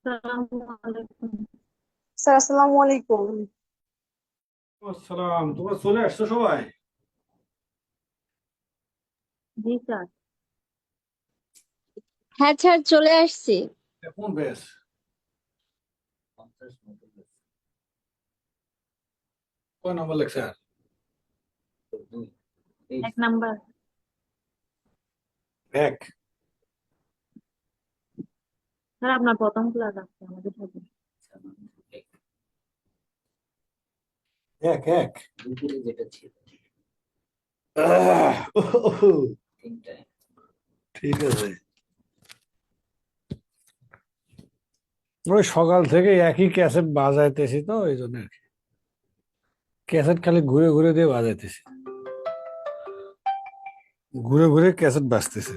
আসসালামু আলাইকুম। স্যার আসসালামু আলাইকুম। আসসালাম, তোমরা চলে আসছো সবাই? জি স্যার। হ্যাঁ স্যার, চলে আসছি। এখন বেশ কয় নম্বর লেকচার? 1 নাম্বার। এক। স্যার আপনার প্রথম ক্লাস আছে আমাদের সাথে। এক এক আহ, উহ, ঠিক আছে। ওই সকাল থেকে একই ক্যাসেট বাজাইতেছি তো এই জন্য আর কি। ক্যাসেট খালি ঘুরে ঘুরে দিয়ে বাজাইতেছি, ঘুরে ঘুরে ক্যাসেট বাজতেছে।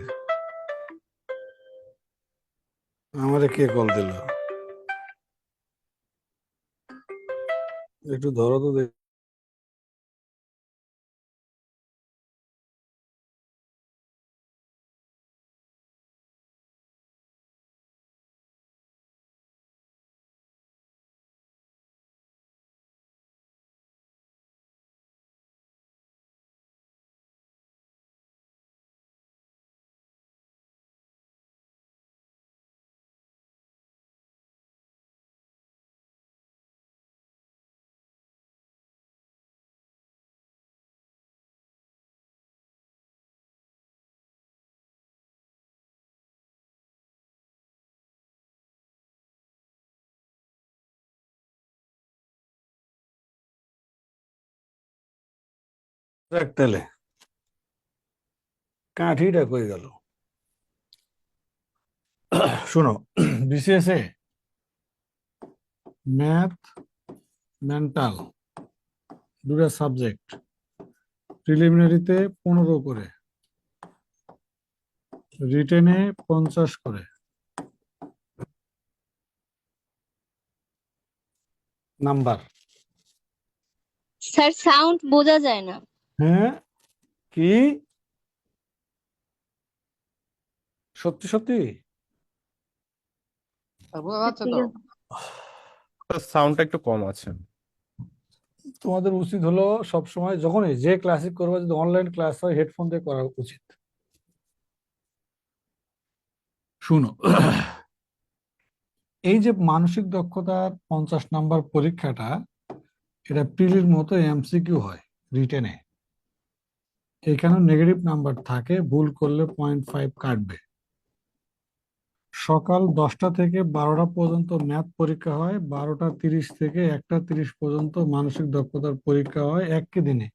আমারে কে কল দিল? একটু ধরো তো দেখি। দেখ তাহলে কাঠিটা কই গেল? শোনো, বিসিএস এ ম্যাথ, মেন্টাল, দুটা সাবজেক্ট প্রিলিমিনারিতে 15 করে, রিটেনে 50 করে নাম্বার। স্যার সাউন্ড বোঝা যায় না। হ্যাঁ, কি সত্যি সত্যি? বোঝা স্যার যাচ্ছে ঠিক তো? আছে। সাউন্ডটা একটু কম আছে। তোমাদের উচিত হলো সবসময় যখনই যে ক্লাসে করবে, যদি অনলাইন ক্লাস হয় হেডফোন দিয়ে করা উচিত। শুনো, এই যে মানসিক দক্ষতার 50 নাম্বার পরীক্ষাটা, এটা প্রিলির মতো এমসিকিউ হয় রিটেনে। এখানে নেগেটিভ নাম্বার থাকে, ভুল করলে 0.5 কাটবে। সকাল 10টা থেকে 12টা পর্যন্ত ম্যাথ পরীক্ষা হয়, 12টা 30 থেকে 1টা 30 পর্যন্ত মানসিক দক্ষতার পরীক্ষা হয় একই দিনে।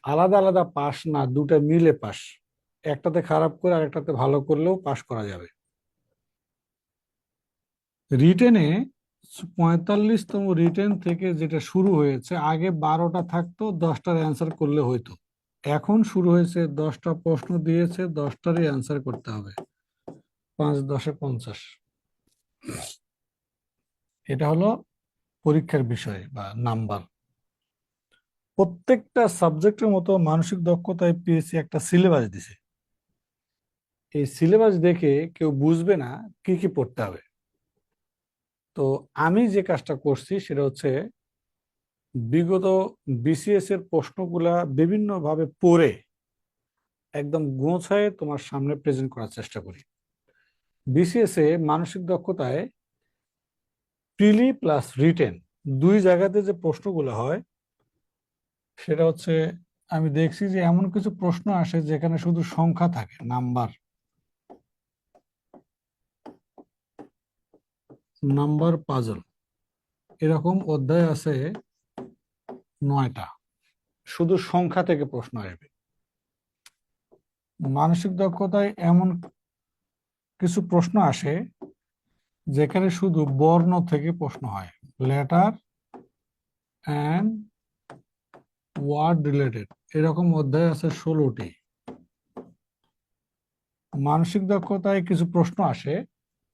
আলাদা আলাদা পাস না, দুটা মিলে পাস। একটাতে খারাপ করে আরেকটাতে ভালো করলেও পাস করা যাবে। রিটেনে 45তম রিটেন থেকে যেটা শুরু হয়েছে, আগে 12টা থাকতো, 10টার অ্যান্সার করলে হইতো। এখন শুরু হয়েছে 10টা প্রশ্ন দিয়েছে, 10টারই অ্যান্সার করতে হবে। 5 10 এ 50। এটা হলো পরীক্ষার বিষয় বা নাম্বার। প্রত্যেকটা সাবজেক্টের মতো মানসিক দক্ষতায় পিএসসি একটা সিলেবাস দিছে। এই সিলেবাস দেখে কেউ বুঝবে না কি কি পড়তে হবে। তো আমি যে কাজটা করছি সেটা হচ্ছে বিগত বিসিএস এর প্রশ্নগুলা বিভিন্ন ভাবে পড়ে একদম গোছায় তোমার সামনে প্রেজেন্ট করার চেষ্টা করি। বিসিএস এ মানসিক দক্ষতায় প্রিলি প্লাস রিটেন দুই জায়গাতে যে প্রশ্নগুলো হয়, সেটা হচ্ছে আমি দেখছি যে এমন কিছু প্রশ্ন আসে যেখানে শুধু সংখ্যা থাকে, নাম্বার, নাম্বার পাজল। এরকম অধ্যায় আছে 9টা, শুধু সংখ্যা থেকে প্রশ্ন আসবে। মানসিক দক্ষতায় এমন কিছু প্রশ্ন আসে যেখানে শুধু বর্ণ থেকে প্রশ্ন হয়, লেটার অ্যান্ড ওয়ার্ড রিলেটেড। এরকম অধ্যায় আছে 16টি। মানসিক দক্ষতায় কিছু প্রশ্ন আসে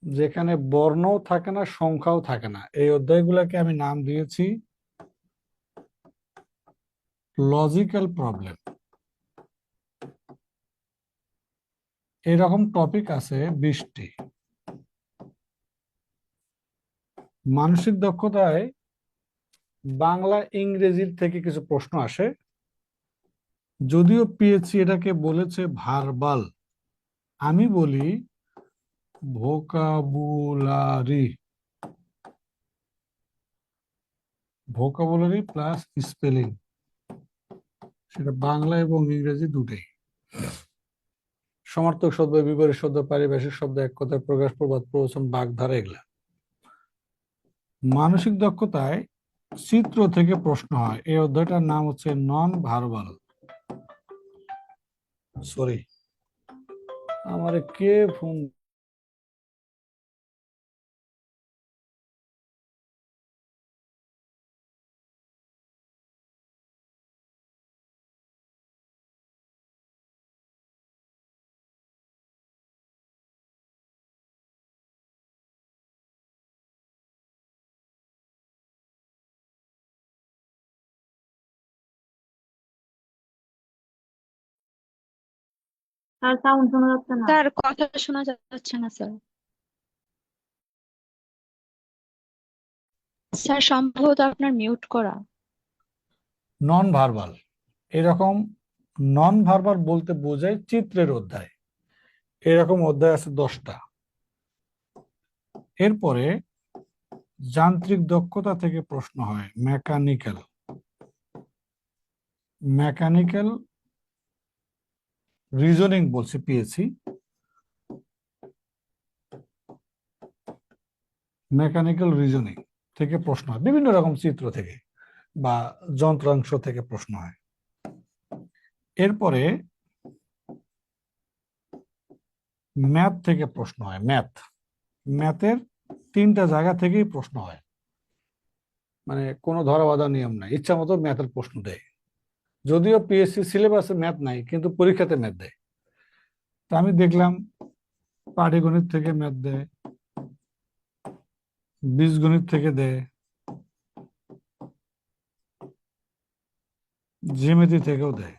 যেখানে বর্ণও থাকে না, সংখ্যাও থাকে না। এই অধ্যায়গুলোকে আমি নাম দিয়েছি লজিক্যাল প্রবলেম। এরকম টপিক আছে 20টি। মানসিক দক্ষতায় বাংলা ইংরেজির থেকে কিছু প্রশ্ন আসে, যদিও পিএসসি এটাকে বলেছে ভার্বাল, আমি বলি ভোকাবুলারি। ভোকাবুলারি প্লাস স্পেলিং, সেটা বাংলা এবং ইংরেজি দুটোই। সমার্থক শব্দ, বিপরীত শব্দ, পারিভাষিক শব্দ, এক কথায় প্রকাশ, প্রবাদ, প্রবচন, বাগধারা, এগুলা। মানসিক দক্ষতায় চিত্র থেকে প্রশ্ন হয়, এই অধ্যায়টার নাম হচ্ছে নন ভার্বাল। সরি, আমারে কে ফোন? স্যার সাউন্ড শোনা যাচ্ছে না। স্যার কথা শোনা যাচ্ছে না স্যার। স্যার সম্ভবত আপনার মিউট করা। নন ভার্বাল, এরকম নন ভার্বাল বলতে বোঝায় চিত্রের অধ্যায়। এরকম অধ্যায় আছে 10টা। এরপরে যান্ত্রিক দক্ষতা থেকে প্রশ্ন হয়, মেকানিক্যাল। মেকানিক্যাল রিজনিং বলছে পিএসসি। মেকানিক্যাল রিজনিং থেকে প্রশ্ন হয়, বিভিন্ন রকম চিত্র থেকে বা যন্ত্রাংশ থেকে প্রশ্ন হয়। এরপরে ম্যাথ থেকে প্রশ্ন হয়। ম্যাথের 3টা জায়গা থেকেই প্রশ্ন হয়, মানে কোনো ধরা বাঁধা নিয়ম নাই, ইচ্ছা মতো ম্যাথের প্রশ্ন দেয়। যদিও পিএসসি সিলেবাসে ম্যাথ নাই, কিন্তু পরীক্ষাতে ম্যাথ দেয়। তা আমি দেখলাম পাটিগণিত থেকে ম্যাথ দেয়, বীজগণিত থেকে দেয়, জ্যামিতি থেকেও দেয়।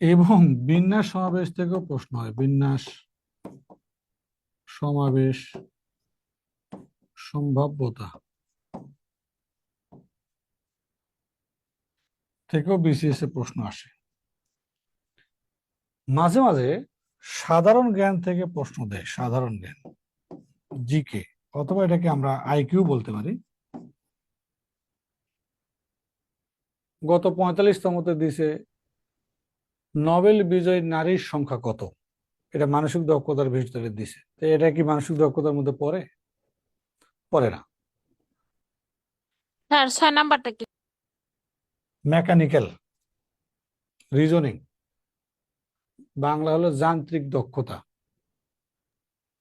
এবং বিন্যাস সমাবেশ থেকেও প্রশ্ন হয়। বিন্যাস সমাবেশ সম্ভাব্যতা থেকেও বিসিএস এ প্রশ্ন আসে। মাঝে মাঝে সাধারণ জ্ঞান থেকে প্রশ্ন দেয়, সাধারণ জ্ঞান, জিকে, অথবা এটাকে আমরা আইকিউ বলতে পারি। গত 45তমতে দিছে নোবেল বিজয়ী নারীর সংখ্যা কত। এটা মানসিক দক্ষতার ভিতরে দিছে, তো এটা কি মানসিক দক্ষতার মধ্যে পড়ে? পড়ে না। স্যার 6 নাম্বারটা কি? মেকানিক্যাল রিজনিং, বাংলা হলো যান্ত্রিক দক্ষতা।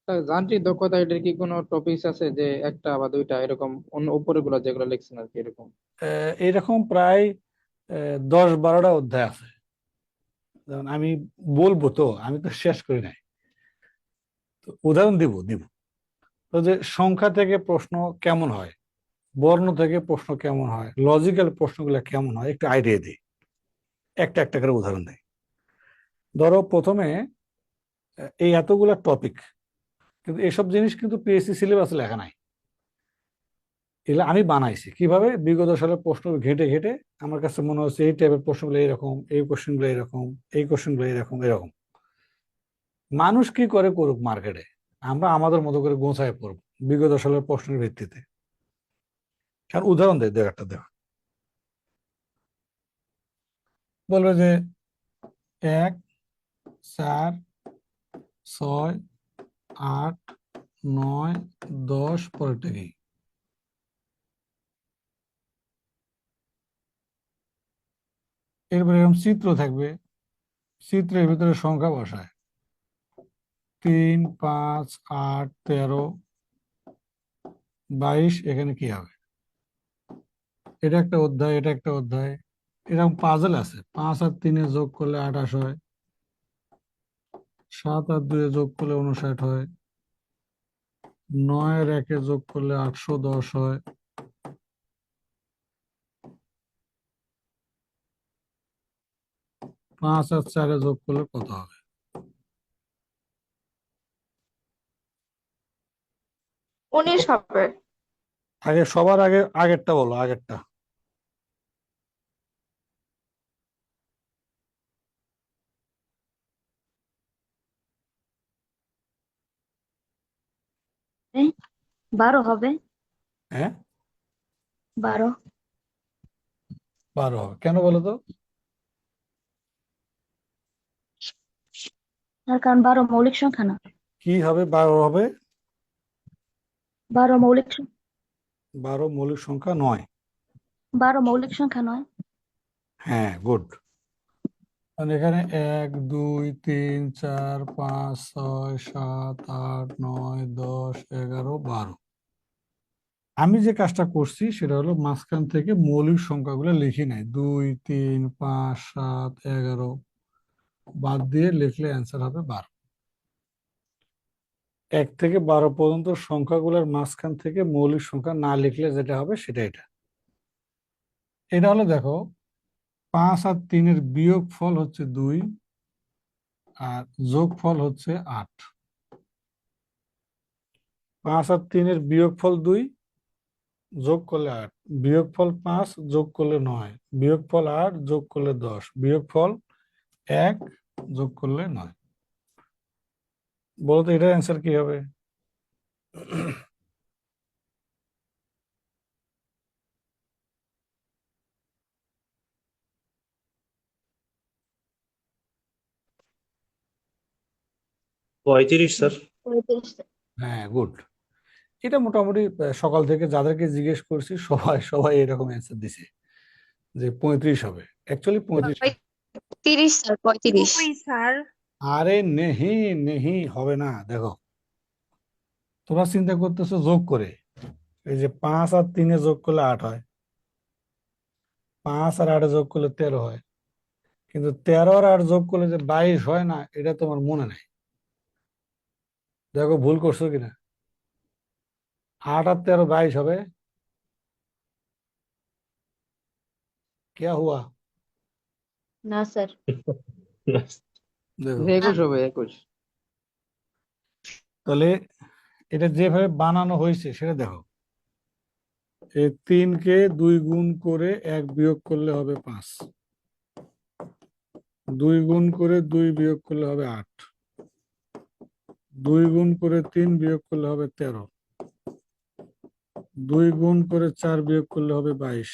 স্যার, যান্ত্রিক দক্ষতা এটার কি কোনো টপিকস আছে যে একটা বা দুইটা এরকম অন্য উপরের গুলো যেগুলো লিখছেন আর কি এরকম? এরকম প্রায় 10-12টা অধ্যায় আছে। যেমন আমি বলবো, তো আমি তো শেষ করি নাই, তো উদাহরণ দিব। তো যে সংখ্যা থেকে প্রশ্ন কেমন হয়, বর্ণ থেকে প্রশ্ন কেমন হয়, লজিক্যাল প্রশ্নগুলো কেমন হয়, একটু আইডিয়া দিই। একটা একটা করে উদাহরণ দেয়। ধরো প্রথমে এই এতগুলা টপিক, কিন্তু এসব জিনিস কিন্তু পিএসসি সিলেবাসে লেখা নাই। এগুলো আমি বানাইছি কিভাবে, বিগত সালের প্রশ্ন ঘেটে ঘেটে আমার কাছে মনে হচ্ছে এই টাইপের প্রশ্নগুলো এরকম, এই কোশ্চেনগুলো এরকম, এই কোশ্চেনগুলো এরকম এরকম। মানুষ কি করে করুক মার্কেটে, আমরা আমাদের মতো করে গোছায় পড়ব বিগত সালের প্রশ্নের ভিত্তিতে। আর উদাহরণ দেয়, দেখ একটা দেখ, বলবে যে 1, 4, 6, 8, 9, 10 পরেরটা কি। এরপরে এরকম চিত্র থাকবে, চিত্রের ভিতরে সংখ্যা বসায়, 3, 5, 8, 13, 22, এখানে কি হবে? এটা একটা অধ্যায়, এটা একটা অধ্যায়। এরকম পাজল আছে, 5 আর 3 যোগ করলে 28 হয়, 7 আর 2 যোগ করলে 59 হয়, 9 আর 1 যোগ করলে 810 হয়, 5 আর 4 যোগ করলে কত হবে? 19 হবে। আগে সবার আগে আগেরটা বলো, আগেরটা। এ, 12 হবে। হ্যাঁ, 12। 12 হবে কেন বলো তো? তার কারণ 12 মৌলিক সংখ্যা না। কি হবে 12 হবে? 12 মৌলিক 12 মৌলিক সংখ্যা নয়। 12 মৌলিক সংখ্যা নয়। হ্যাঁ, গুড। এখানে 1 2 3 4 5 6 7 8 9 10 11 12। আমি যে কাজটা করছি সেটা হলো মাঝখান থেকে মৌলিক সংখ্যাগুলো লিখি নাই, 2 3 5 7 11 বাদ দিয়ে লিখলে অ্যান্সার হবে 12। 1 থেকে 12 পর্যন্ত সংখ্যাগুলোর মাঝখান থেকে মৌলিক সংখ্যা না লিখলে যেটা হবে সেটা এটা। এটা হলো দেখো, 5 আর 3-এর বিয়োগ ফল হচ্ছে 2 আর যোগ ফল হচ্ছে 8। 5 আর 3-এর বিয়োগ ফল 2, যোগ করলে 8, বিয়োগ ফল 5, যোগ করলে 9, বিয়োগ ফল 8, যোগ করলে 10, বিয়োগ ফল 1, যোগ করলে 9। বলতো এটার অ্যান্সার কি হবে? পঁয়ত্রিশ স্যার। 35। হ্যাঁ, গুড। এটা মোটামুটি সকাল থেকে যাদেরকে জিজ্ঞেস করছি সবাই সবাই এরকম অ্যান্সার দিছে যে 35 হবে। অ্যাকচুয়ালি 35 হবে। 30 স্যার, 35। ওই স্যার। আরে নেহি নেহি হবে না। দেখো, তোমরা চিন্তা করতেছো যোগ করে, এই যে 5 আর 3-এ যোগ করলে 8 হয়, 5 আর 8-এ যোগ করলে 13 হয়, কিন্তু 13 আর 8 যোগ করলে যে 22 হয় না, এটা তোমার মনে নাই। দেখো ভুল করছো কিনা। 8 আর 13 22 হবে। क्या हुआ? না স্যার। দেখো, 21 হবে, 21। তাহলে এটা যেভাবে বানানো হয়েছে সেটা দেখো, এই 3-কে 2 গুণ করে 1 বিয়োগ করলে হবে 5, 2 গুণ করে 2 বিয়োগ করলে হবে 8, 2 গুণ করে 3 বিয়োগ করলে হবে 13, 2 গুণ করে 4 বিয়োগ করলে হবে 22,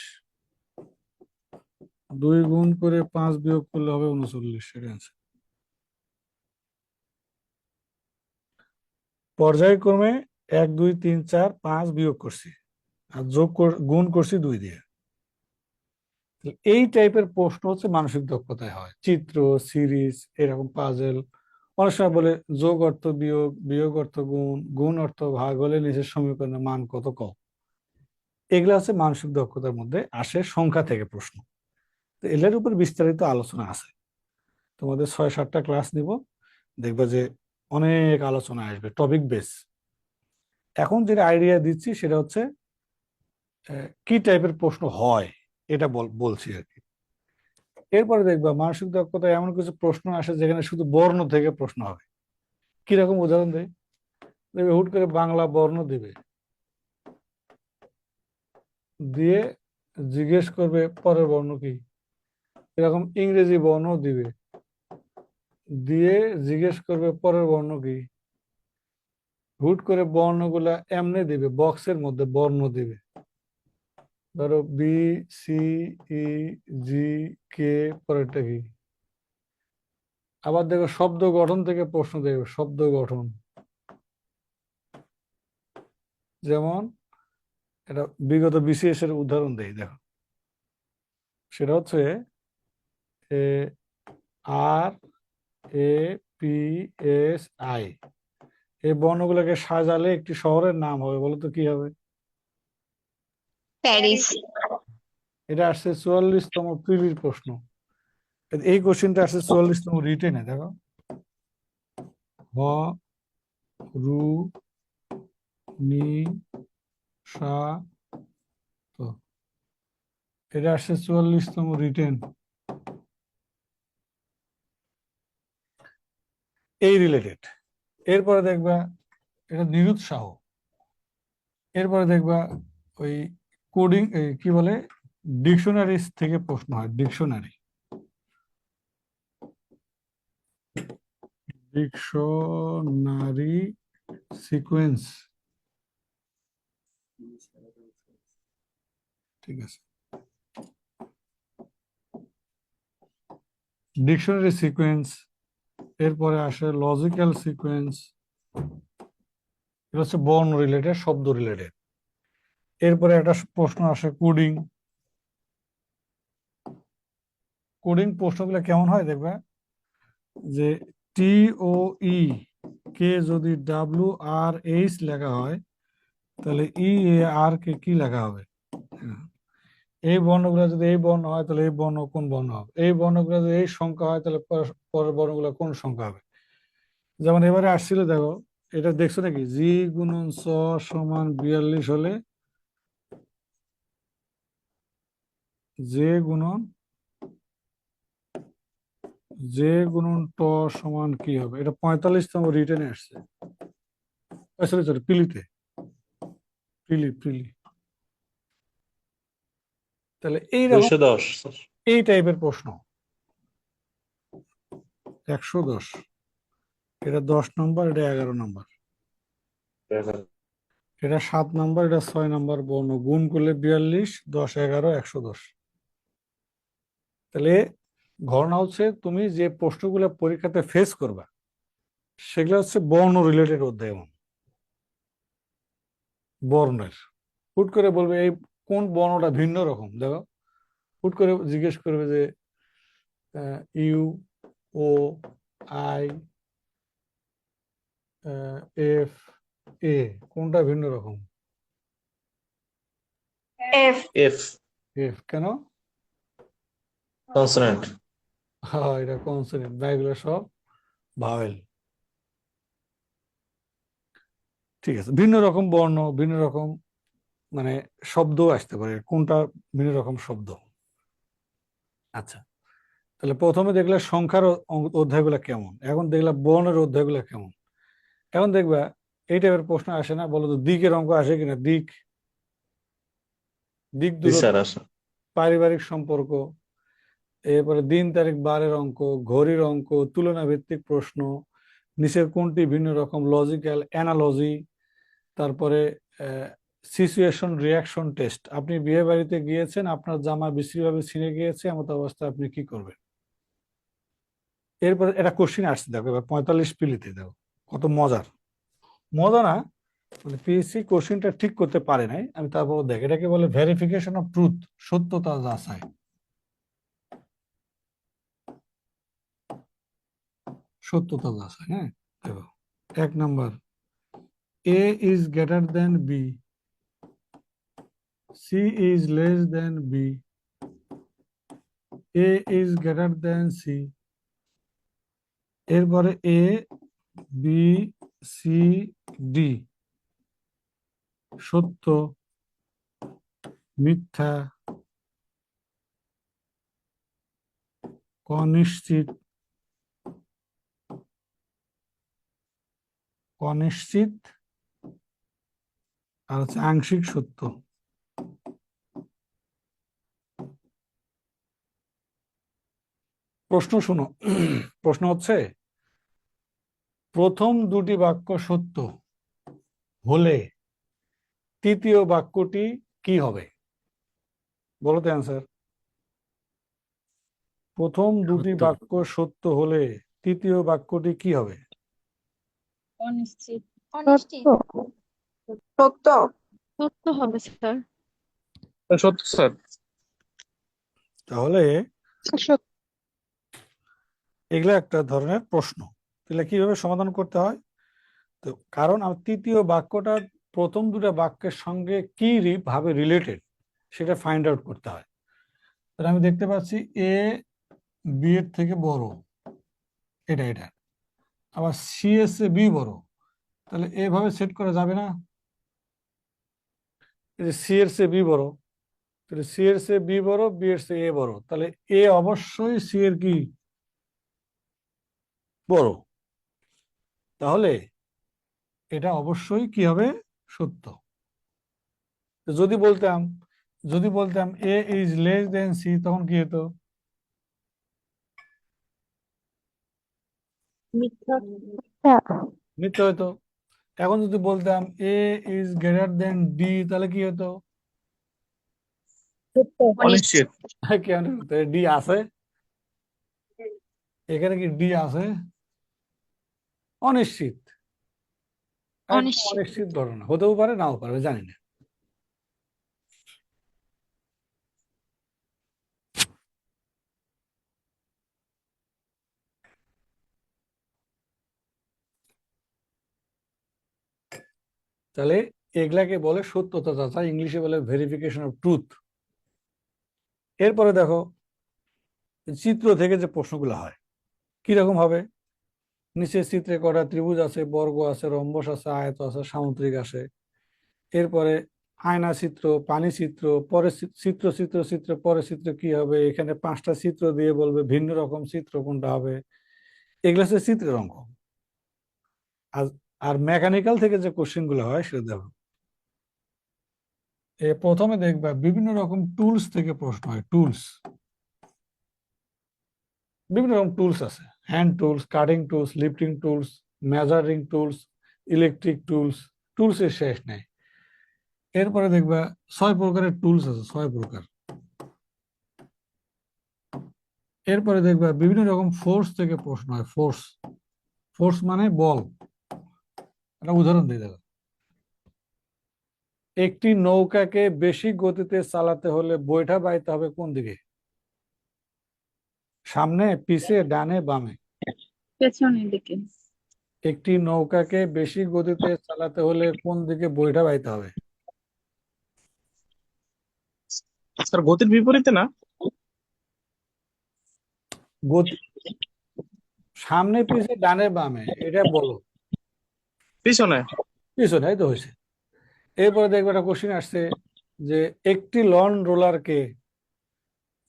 2 গুণ করে 5 বিয়োগ করলে হবে 39। সেটা answer। পর্যায়ক্রমে 1 2 3 4 5 বিয়োগ করছি আর গুণ করছি 2 দিয়ে। এই টাইপের প্রশ্ন হচ্ছে মানসিক দক্ষতায় হয়, চিত্র, সিরিজ, এরকম পাজেল। অনেক সময় বলে যোগ অর্থ বিয়োগ, বিয়োগ অর্থ গুণ, গুণ অর্থ ভাগ হলে নিচের সমীকরণের মান কত কও। এগুলো হচ্ছে মানসিক দক্ষতার মধ্যে আসে, সংখ্যা থেকে প্রশ্ন। তো এগুলোর উপর বিস্তারিত আলোচনা আছে, তোমাদের 6-7টা ক্লাস নিব, দেখবে যে অনেক আলোচনা আসবে টপিক বেস। এখন যেটা আইডিয়া দিচ্ছি সেটা হচ্ছে কি টাইপের প্রশ্ন হয় এটা বলছি আর কি। এরপরে দেখবা মানসিক দক্ষতায় এমন কিছু প্রশ্ন আসে যেখানে শুধু বর্ণ থেকে প্রশ্ন হবে। কিরকম উদাহরণ দেয়, দেখবে হুট করে বাংলা বর্ণ দিবে, দিয়ে জিজ্ঞেস করবে পরের বর্ণ কি। এরকম ইংরেজি বর্ণ দিবে, দিয়ে জিজ্ঞেস করবে পরের বর্ণ কি। হুট করে বর্ণগুলা এমনি দিবে, বক্সের মধ্যে বর্ণ দিবে, ধরো বি সি ই জি কে, পরেরটা কি। আবার দেখো শব্দ গঠন থেকে প্রশ্ন দেবে, শব্দ গঠন। যেমন এটা বিগত বিসিএস এর উদাহরণ দেই, দেখো সেটা হচ্ছে আর এ পি এস আই, এই বর্ণগুলোকে সাজালে একটি শহরের নাম হবে, বলো তো কি হবে? প্যারিস। এটা আসছে 44তম প্রিলির প্রশ্ন। এই কোশ্চেনটা আসছে 44তম রিটেনে। দেখো, হ রু নি সা তো, এটা আসছে 44তম রিটেন। এই রিলেটেড। এরপরে দেখবা এটা নিরুৎসাহ, এরপরে দেখবা ওই কোডিং কি বলে ডিকশনারিজ থেকে প্রশ্ন হয়। ডিকশনারি সিকোয়েন্স, ঠিক আছে। ডিকশনারি সিকোয়েন্স, এরপরে আসে লজিক্যাল সিকোয়েন্স, এটা হচ্ছে বর্ণ রিলেটেড, শব্দ রিলেটেড। এরপরে একটা প্রশ্ন আসে কোডিং। প্রশ্নগুলো কেমন হয় দেখবা, যে টি ও ই কে যদি ডাব্লিউ আর এইচ লেখা হয়, তাহলে ই এ আর কে কি লেখা হবে? হ্যাঁ। এই বর্ণগুলো যদি এই বর্ণ হয়, তাহলে এই বর্ণ কোন বর্ণ হবে? এই বর্ণগুলো যদি এই সংখ্যা হয়, তাহলে পরের বর্ণগুলো কোন সংখ্যা হবে? যেমন এবারে আসছিল, দেখো এটা দেখছো নাকি, জি গুণন স সমান 42 হলে জে গুণন ট সমান কি হবে? এটা 45তম রিটেনে আসছে, সরি সরি, পিলিতে, পিলি। তাহলে এইরকম 210 স্যার। এই টাইপের প্রশ্ন 110, এটা 10 নম্বর, এটা 11 নম্বর, এটা 7 নম্বর, এটা 6 নম্বর বর্ণ, গুণ করলে 42, 10 11 110। তাহলে ঘটনা হচ্ছে, তুমি যে প্রশ্নগুলো পরীক্ষাতে ফেস করবা সেগুলো হচ্ছে বর্ণ রিলেটেড অধ্যায়। এমন বর্ণের হুট করে বলবে এই কোন বর্ণটা ভিন্ন রকম, দেখো হুট করে জিজ্ঞেস করবে যে ইউ, ও, আই, এফ, এ কোনটা ভিন্ন রকম? F. এফ এফ কেন? কনসোনেন্ট। হ্যাঁ, এটা কনসোনেন্ট, এগুলো সব ভাওয়েল। ঠিক আছে, ভিন্ন রকম বর্ণ, ভিন্ন রকম মানে শব্দ আসতে পারে, কোনটা ভিন্ন রকম শব্দ। আচ্ছা, তাহলে প্রথমে দেখলে সংখ্যার অধ্যায়গুলো কেমন, এখন দেখলাম বর্ণের অধ্যায়গুলো কেমন। এখন দেখবা এই টাইপের প্রশ্ন আসে না, বলো তো দিকের অঙ্ক আসে কিনা? দিক জি দূরত্ব, স্যার, আসে। পারিবারিক সম্পর্ক, এরপরে দিন তারিখ বারের অঙ্ক, ঘড়ির অঙ্ক, তুলনা ভিত্তিক প্রশ্ন, নিচের কোনটি ভিন্ন রকম, লজিক্যাল অ্যানালজি, তারপরে সিচুয়েশন রিয়াকশন টেস্ট। আপনি বিয়ে বাড়িতে গিয়েছেন, আপনার জামা বিশ্রীভাবে ছিঁড়ে গিয়েছে, এমত অবস্থায় আপনি কি করবেন? এরপরে একটা কোশ্চিন আসছে, দেখো এবার 45 পিলিতে, দেখো কত মজার। মজা না, মানে পিএসসি কোশ্চিনটা ঠিক করতে পারে নাই, আমি তারপর দেখ, এটাকে বলে ভেরিফিকেশন অফ ট্রুথ, সত্যতা যাচাই। হ্যাঁ, দেখো 1 number, A is greater than B, C is less than B, A is greater than C. এরপরে এ, বি, সি, ডি সত্য, মিথ্যা, অনিশ্চিত, আর হচ্ছে আংশিক সত্য। প্রশ্ন শোনো, প্রশ্ন হচ্ছে, প্রথম দুটি বাক্য সত্য হলে তৃতীয় বাক্যটি কি হবে? বলো তো অ্যান্সার। প্রথম দুটি সত্য। বাক্য সত্য হলে তৃতীয় বাক্যটি কি হবে? অনিশ্চিত। সত্য। সত্য হবে স্যার। সত্য স্যার। তাহলে এগুলো একটা ধরনের প্রশ্ন, তাহলে কিভাবে সমাধান করতে হয়? তো কারণ আমার তৃতীয় বাক্যটা প্রথম দুটো বাক্যের সঙ্গে কি ভাবে রিলেটেড সেটা ফাইন্ড আউট করতে হয়। তাহলে আমি দেখতে পাচ্ছি এ বি এর থেকে বড়, এটা আবার সি এর চেয়ে বি বড়, তাহলে এভাবে সেট করা যাবে না? এই যে সি এর চেয়ে বি বড়, তাহলে সি এর চেয়ে বি বড়, বি এর চেয়ে এ বড়, তাহলে এ অবশ্যই সি এর কি বড়, তাহলে এটা অবশ্যই কি হবে? সত্য। তো যদি বলতাম এ ইজ লেস দেন সি, তখন কি হতো? মিথ্যা। মিথ্যা হতো। এখন যদি বলতাম এ ইজ গ্রেটার দেন ডি, তাহলে কি হতো? সত্য। অনিশ্চিত। কেন ডি আছে? এখানে কি ডি আছে? অনিশ্চিত, একদম অনিশ্চিত। অনিশ্চিত ঘটনা, হতেও পারে নাও পারে, জানি না। তাহলে এগুলাকে বলে সত্যতা যাচাই, ইংলিশে বলে ভেরিফিকেশন অফ ট্রুথ। এরপরে দেখো চিত্র থেকে যে প্রশ্নগুলো হয় কিরকম হবে। নিচের চিত্রে কটা ত্রিভুজ আছে, বর্গ আছে, রম্বস আছে, আয়ত আছে, সামুদ্রিক আছে। এরপরে আয়না চিত্র, পানি চিত্র, পরে চিত্র চিত্র চিত্র, পরে চিত্র কি হবে, এখানে 5টা চিত্র দিয়ে বলবে ভিন্ন রকম চিত্র কোনটা হবে। এগুলো হচ্ছে চিত্রের অঙ্ক। আর আর মেকানিক্যাল থেকে যে কোশ্চেন গুলো হয় সেটা দেখো। প্রথমে দেখবা বিভিন্ন রকম টুলস থেকে প্রশ্ন হয়। টুলস, বিভিন্ন রকম টুলস আছে, hand tools, cutting tools, lifting tools, measuring tools, electric tools, tools এর শেষ নেই। এরপরে দেখবা 6 প্রকারের টুলস আছে, 6 প্রকার। এরপরে দেখবা বিভিন্ন রকম ফোর্স থেকে প্রশ্ন হয়। ফোর্স, ফোর্স মানে বল। একটা উদাহরণ দিয়ে দেখো। একটি নৌকাকে বেশি গতিতে চালাতে হলে বৈঠা বাইতে হবে কোন দিকে? সামনে, পিছে, ডানে, বামে? পেছনের দিকে। একটি নৌকাকে বেশি গতিতে চালাতে হলে কোন দিকে বৈঠা বাইতে হবে? স্যার গতির বিপরীতে না? গতি, সামনে, পিছে, ডানে, বামে, এটা বলো। পিছনে। পিছনে, এই তো হয়েছে। এরপরে দেখবে একটা কোশ্চেন আসছে যে একটি লন রোলারকে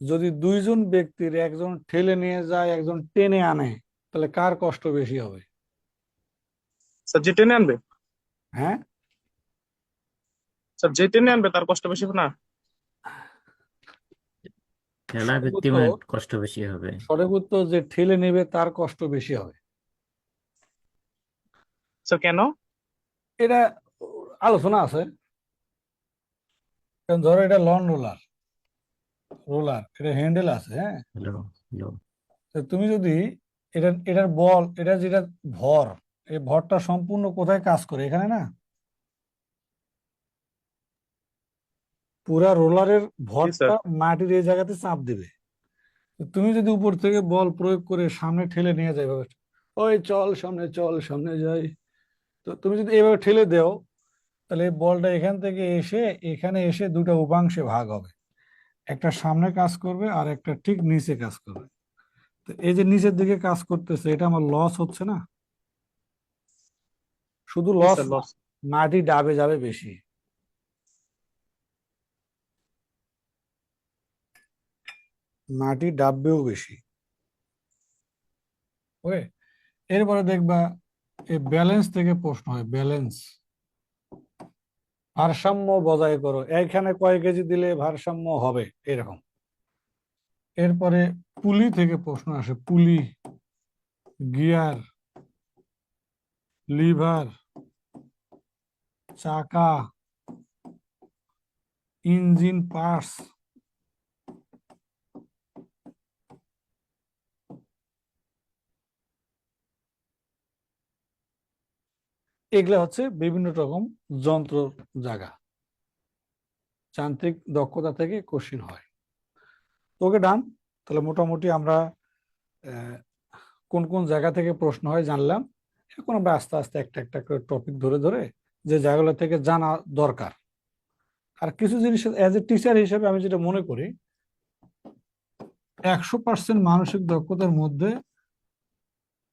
যদি 2জন ব্যক্তির, একজন ঠেলে নিয়ে যায় একজন টেনে আনে, তাহলে কার কষ্ট বেশি হবে? স্যার যে টেনে আনবে, হ্যাঁ, স্যার যে টেনে আনবে তার কষ্ট বেশি না? ঠেলা সঠিক ব্যক্তি উত্তর, মানে কষ্ট বেশি হবে। সঠিক উত্তর যে ঠেলে নেবে তার কষ্ট বেশি হবে। স্যার কেন? এটা আলোচনা আছে। কারণ ধরো এটা লন রোলার, রোলার এটা হ্যান্ডেল আছে, হ্যাঁ। Hello, hello. তো তুমি যদি এটার বল, এটা যেটা ভর, এই ভরটা সম্পূর্ণ কোথায় কাজ করে? এখানে না? পুরা রোলারের জি ভরটা স্যার। মাটির এই জায়গাতে চাপ দিবে। তো তুমি যদি উপর থেকে বল প্রয়োগ করে সামনে ঠেলে নিয়ে যাবে, ওই চল সামনে, চল সামনে যাই, তো তুমি যদি এভাবে ঠেলে দাও, তাহলে এই বলটা এখান থেকে এসে এখানে এসে দুটো উপাংশে ভাগ হবে। একটা সামনে কাজ করবে আর একটা ঠিক নিচে কাজ করবে। তো এই যে নিচের দিকে কাজ করতেছে, এটা আমার লস হচ্ছে না? শুধু জি লস স্যার, না, লস। মাটি ডাবে যাবে বেশি, মাটি ডাববেও বেশি। ওকে, এরপরে দেখবা এই ব্যালেন্স থেকে প্রশ্ন হয়। ব্যালেন্স, ভারসাম্য বজায় করো, এইখানে কয় কেজি দিলে ভারসাম্য হবে, এরকম। এরপরে পুলি থেকে প্রশ্ন আসে। পুলি, গিয়ার, লিভার, চাকা, ইঞ্জিন পার্টস, এগুলো হচ্ছে বিভিন্ন রকম যন্ত্র জায়গা। যান্ত্রিক দক্ষতা থেকে কোশ্চিন হয়। ওকে, ডান। তাহলে মোটামুটি আমরা কোন কোন জায়গা থেকে প্রশ্ন হয় জানলাম। এখন আমরা আস্তে আস্তে একটা একটা করে টপিক ধরে ধরে যে জায়গাগুলো থেকে জানা দরকার। আর কিছু জিনিস অ্যাজ এ টিচার হিসেবে আমি যেটা মনে করি, 100% মানসিক দক্ষতার মধ্যে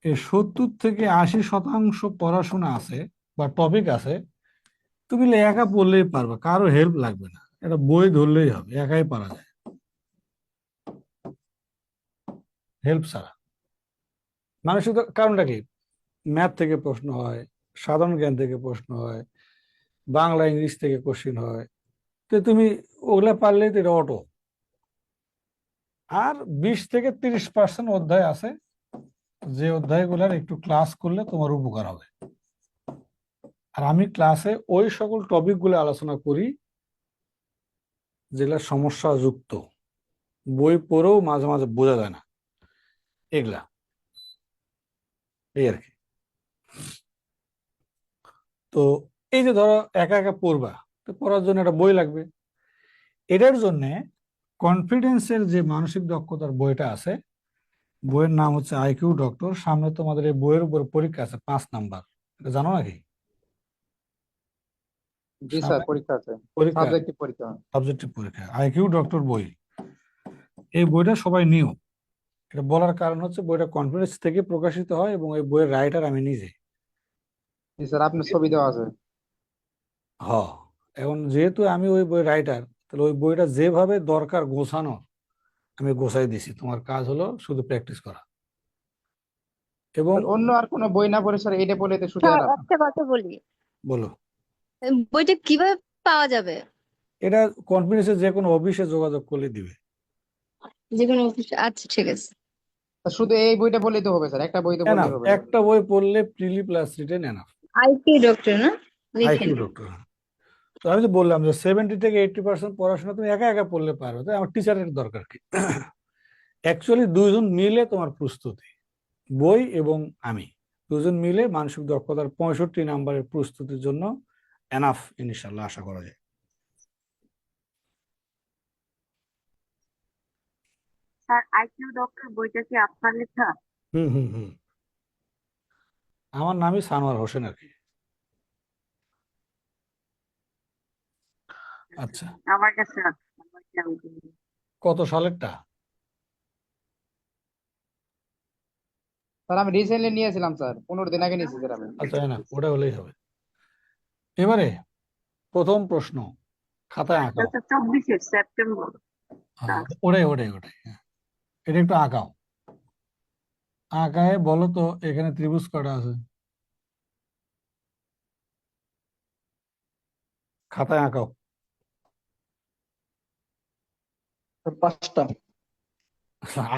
এই 70 থেকে 80% পড়াশোনা আছে বা টপিক আছে, তুমি একা পড়লেই পারবে, কারো হেল্প লাগবে না, এটা বই ধরলেই হবে, একাই পারা যায় হেল্প ছাড়া। মানসিক কারণটা কি? ম্যাথ থেকে প্রশ্ন হয়, সাধারণ জ্ঞান থেকে প্রশ্ন হয়, বাংলা ইংলিশ থেকে কোশ্চিন হয়, তো তুমি ওগুলা পারলেই তো এটা অটো। আর 20 থেকে 30% অধ্যায় আছে, যে অধ্যায়গুলার একটু ক্লাস করলে তোমার উপকার হবে। আর আমি ক্লাসে ওই সকল টপিক গুলো আলোচনা করি যেগুলা সমস্যা যুক্ত, বই পড়েও মাঝে মাঝে বোঝা যায় না, এগুলা এই আর কি। তো এই যে ধরো একা একা পড়বা, তো পড়ার জন্য একটা বই লাগবে। এটার জন্য কনফিডেন্সের যে মানসিক দক্ষতার বইটা আছে, বইয়ের নাম হচ্ছে আইকিউ ডক্টর। সামনে তোমাদের এই বইয়ের উপর পরীক্ষা আছে 5 নাম্বার, এটা জানো নাকি? জি স্যার, সামনে পরীক্ষা আছে, পরীক্ষা, সাবজেক্টিভ পরীক্ষা। সাবজেক্টিভ পরীক্ষা, আইকিউ ডক্টর বই। এই বইটা সবাই নিও। এটা বলার কারণ হচ্ছে বইটা কনফিডেন্স থেকে প্রকাশিত হয় এবং এই বইয়ের রাইটার আমি নিজে। জি স্যার, আপনার ছবি দেওয়া আছে। হ, এখন যেহেতু আমি ওই বই রাইটার, তাহলে ওই বইটা যেভাবে দরকার গোছানো আমি গোছাই দিছি। তোমার কাজ হলো শুধু প্র্যাকটিস করা। এবং স্যার, অন্য আর কোনো বই না পড়ে স্যার এটা পড়লে তো শুধু স্যার এনাফ। একটা কথা বলি, বলো, বইটা কিভাবে পাওয়া যাবে? এটা কনফিডেন্সের যে কোনো অফিসে যোগাযোগ করলে দিবে। যে কোনো অফিসে? আচ্ছা ঠিক আছে। শুধু এই বইটা বললেই তো হবে স্যার, একটা বই তো বললেই এনাফ, হবে। একটা বই পড়লে prelim plus written enough. IQ doctor না, লিখেন। IQ doctor. তো আমি তো বললাম যে 70 থেকে 80% পড়াশোনা তুমি একা একা পড়লে পারো, তাই আমার টিচারের দরকার কি? অ্যাকচুয়ালি দুইজন মিলে তোমার প্রস্তুতি, বই এবং আমি দুজন মিলে মানসিক দক্ষতার 65 নাম্বারের প্রস্তুতির জন্য এনাফ ইনশাল্লাহ আশা করা যায়। স্যার আইকিউ ডক্টর বইটা কি আপনার লেখা? হুম হুম হুম, আমার নামই সানোয়ার হোসেন আর কি। আচ্ছা, আমার কাছে আছে, আমার খেয়াল করিনি। কত সালেরটা? স্যার আমি রিসেন্টলি নিয়েছিলাম স্যার, 15 দিন আগে নিয়েছি স্যার আমি। আচ্ছা, এনাফ, ওটা হলেই হবে। এবারে প্রথম প্রশ্ন, খাতায় এটা আঁকাও। তো 24 সেপ্টেম্বর। হ্যাঁ, ওটাই ওটাই ওটাই, হ্যাঁ। এটা একটু আঁকাও। আঁকায় বলো তো এখানে ত্রিভুজ কটা আছে? খাতায় আঁকাও। স্যার 5টা।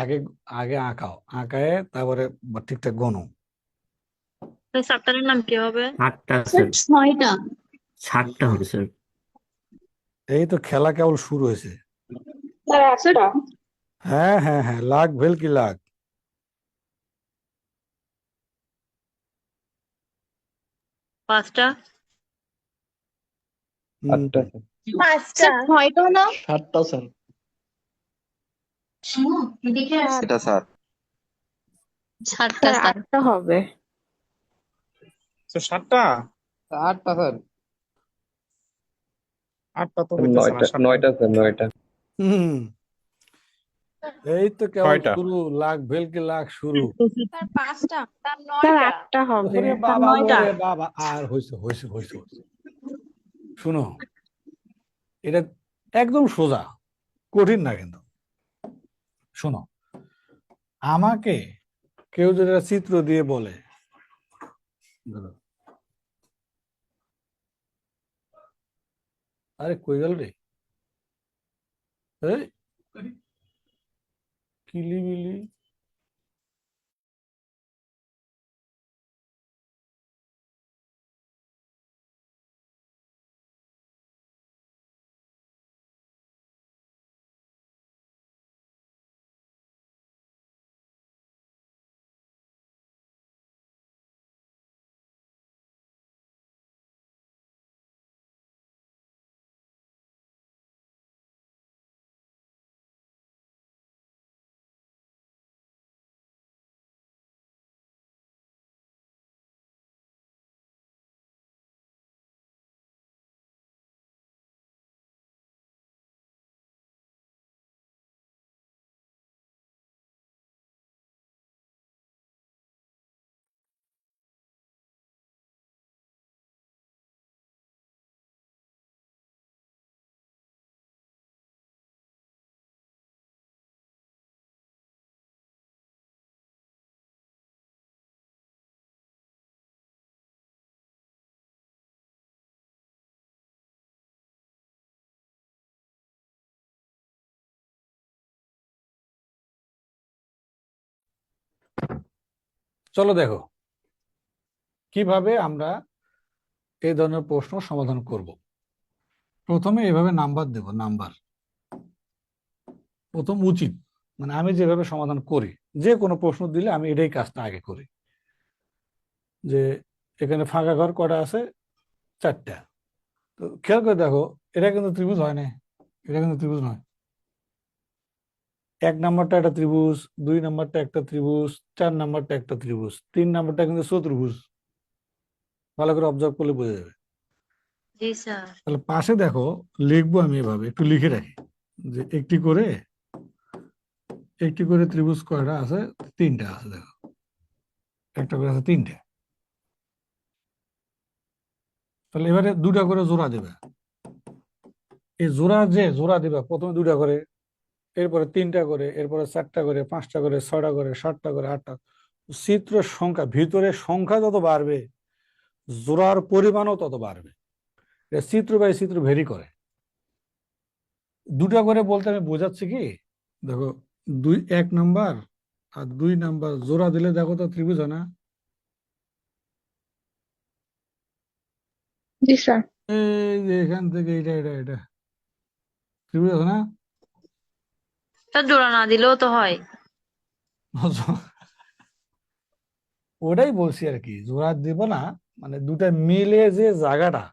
আগে আগে আঁকাও, আঁকায় তারপরে ঠিকঠাক গনো। চ্যাপ্টারের নাম কি হবে? 7টা স্যার স্যার, 6টা। 7টা হবে স্যার। এই তো খেলা কেবল শুরু হয়েছে। স্যার একটা। হ্যাঁ হ্যাঁ হ্যাঁ, লাখ ভেলকি লাখ। 5টা। হুম, 8টা। 5টা। 6টা না? 7টা স্যার। এটা স্যার 7টা স্যার। 8টা হবে। তো 7টা? 8টা স্যার। 8টা তো হইতেছে না, 7টা। 9টা স্যার 9টা। হুম, এই তো কেবল 6টা। শুরু, লাখ ভেলকি লাখ শুরু। স্যার 5টা। স্যার 8টা হবে। ওরে স্যার বাবা, 9টা। ওরে বাবা, আর হয়েছে হয়েছে হয়েছে হয়েছে। শুনো, এটা একদম সোজা, কঠিন না কিন্তু। শোনো, আমাকে কেউ যদি একটা চিত্র দিয়ে বলে, ধরো, আরে কই গেল রে, এই কিলিবিলি, চলো দেখো কিভাবে আমরা এই ধরনের প্রশ্ন সমাধান করব। প্রথমে এভাবে নাম্বার দেব, নাম্বার প্রথম উচিত, মানে আমি যেভাবে সমাধান করি, যে কোনো প্রশ্ন দিলে আমি এটাই কাজটা আগে করি, যে এখানে ফাঁকা ঘর কটা আছে, 4টা। তো খেয়াল করে দেখো, এটা কিন্তু ত্রিভুজ হয় না, এটা কিন্তু ত্রিভুজ নয়। 1 নাম্বারটা একটা ত্রিভুজ, 2 নাম্বারটা একটা ত্রিভুজ, 4 নাম্বারটা একটা ত্রিভুজ, 3 নাম্বারটা কিন্তু চতুর্ভুজ। ভালো করে অবজার্ভ করলে বোঝা যাবে। জি স্যার। তাহলে পাশে দেখো, লিখবো আমি এভাবে, একটু লিখে রাখি যে একটি করে ত্রিভুজ কয়টা আছে, 3টা আছে। দেখো একটা করে আছে 3টে। তাহলে এবারে 2টা করে জোড়া দেবে। এই জোড়া দিবা, প্রথমে 2টা করে, এরপরে 3টা করে, এরপরে 4টা করে, 5টা করে, 6টা করে, 7টা করে, 8টা। চিত্রের সংখ্যা, ভিতরে সংখ্যা যত বাড়বে জোড়ার পরিমাণও তত বাড়বে। এটা চিত্র বাই চিত্র ভেরি করে। 2টা করে বলতে আমি বোঝাচ্ছি কি, দেখো 1 নাম্বার আর 2 নাম্বার জোড়া দিলে দেখো তো ত্রিভুজ হয় না? জি স্যার। এই যে এখান থেকে এটা এটা এটা ত্রিভুজ হয় না? স্যার জোড়া না দিলেও তো হয়। ওটাই বলছি আর কি, জোড়া দিব না, মানে 2টা মিলে যে জায়গাটা,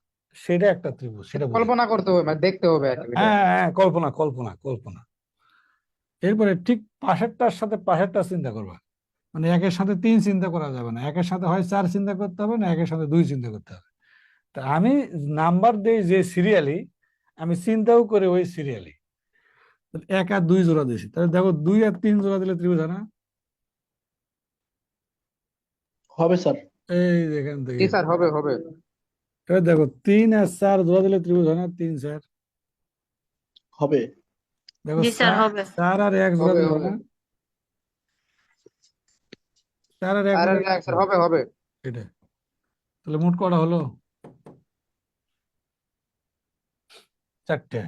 সেটা একটা ত্রিভুজ, সেটা বলি। কল্পনা করতে হবে, মানে দেখতে হবে আর কি এটা। হ্যাঁ হ্যাঁ, কল্পনা কল্পনা কল্পনা। এরপরে ঠিক পাশেরটার সাথে পাশেরটা চিন্তা করবা, মানে একের সাথে 3 চিন্তা করা যাবে না, একের সাথে হয় 4 চিন্তা করতে হবে, না একের সাথে 2 চিন্তা করতে হবে। তা আমি নাম্বার দেই যে সিরিয়ালি, আমি চিন্তাও করি ওই সিরিয়ালি। 1 আর 2 জোড়া দিয়েছি, তাহলে দেখো 2 আর 3 জোড়া দিলে ত্রিভুজ হয় না? হবে স্যার। এই যে এখান থেকে জি স্যার, হবে হবে। এবার দেখো 3 আর 4 জোড়া দিলে ত্রিভুজ হয় না? 3 4 হবে। দেখো জি স্যার হবে। 4 আর 1 জোড়া হবে দিলে হয় হবে। না? 4 আর 1 আর জোড়া এক স্যার, হবে হবে। এটা। তাহলে মোট কটা হলো? 4টে।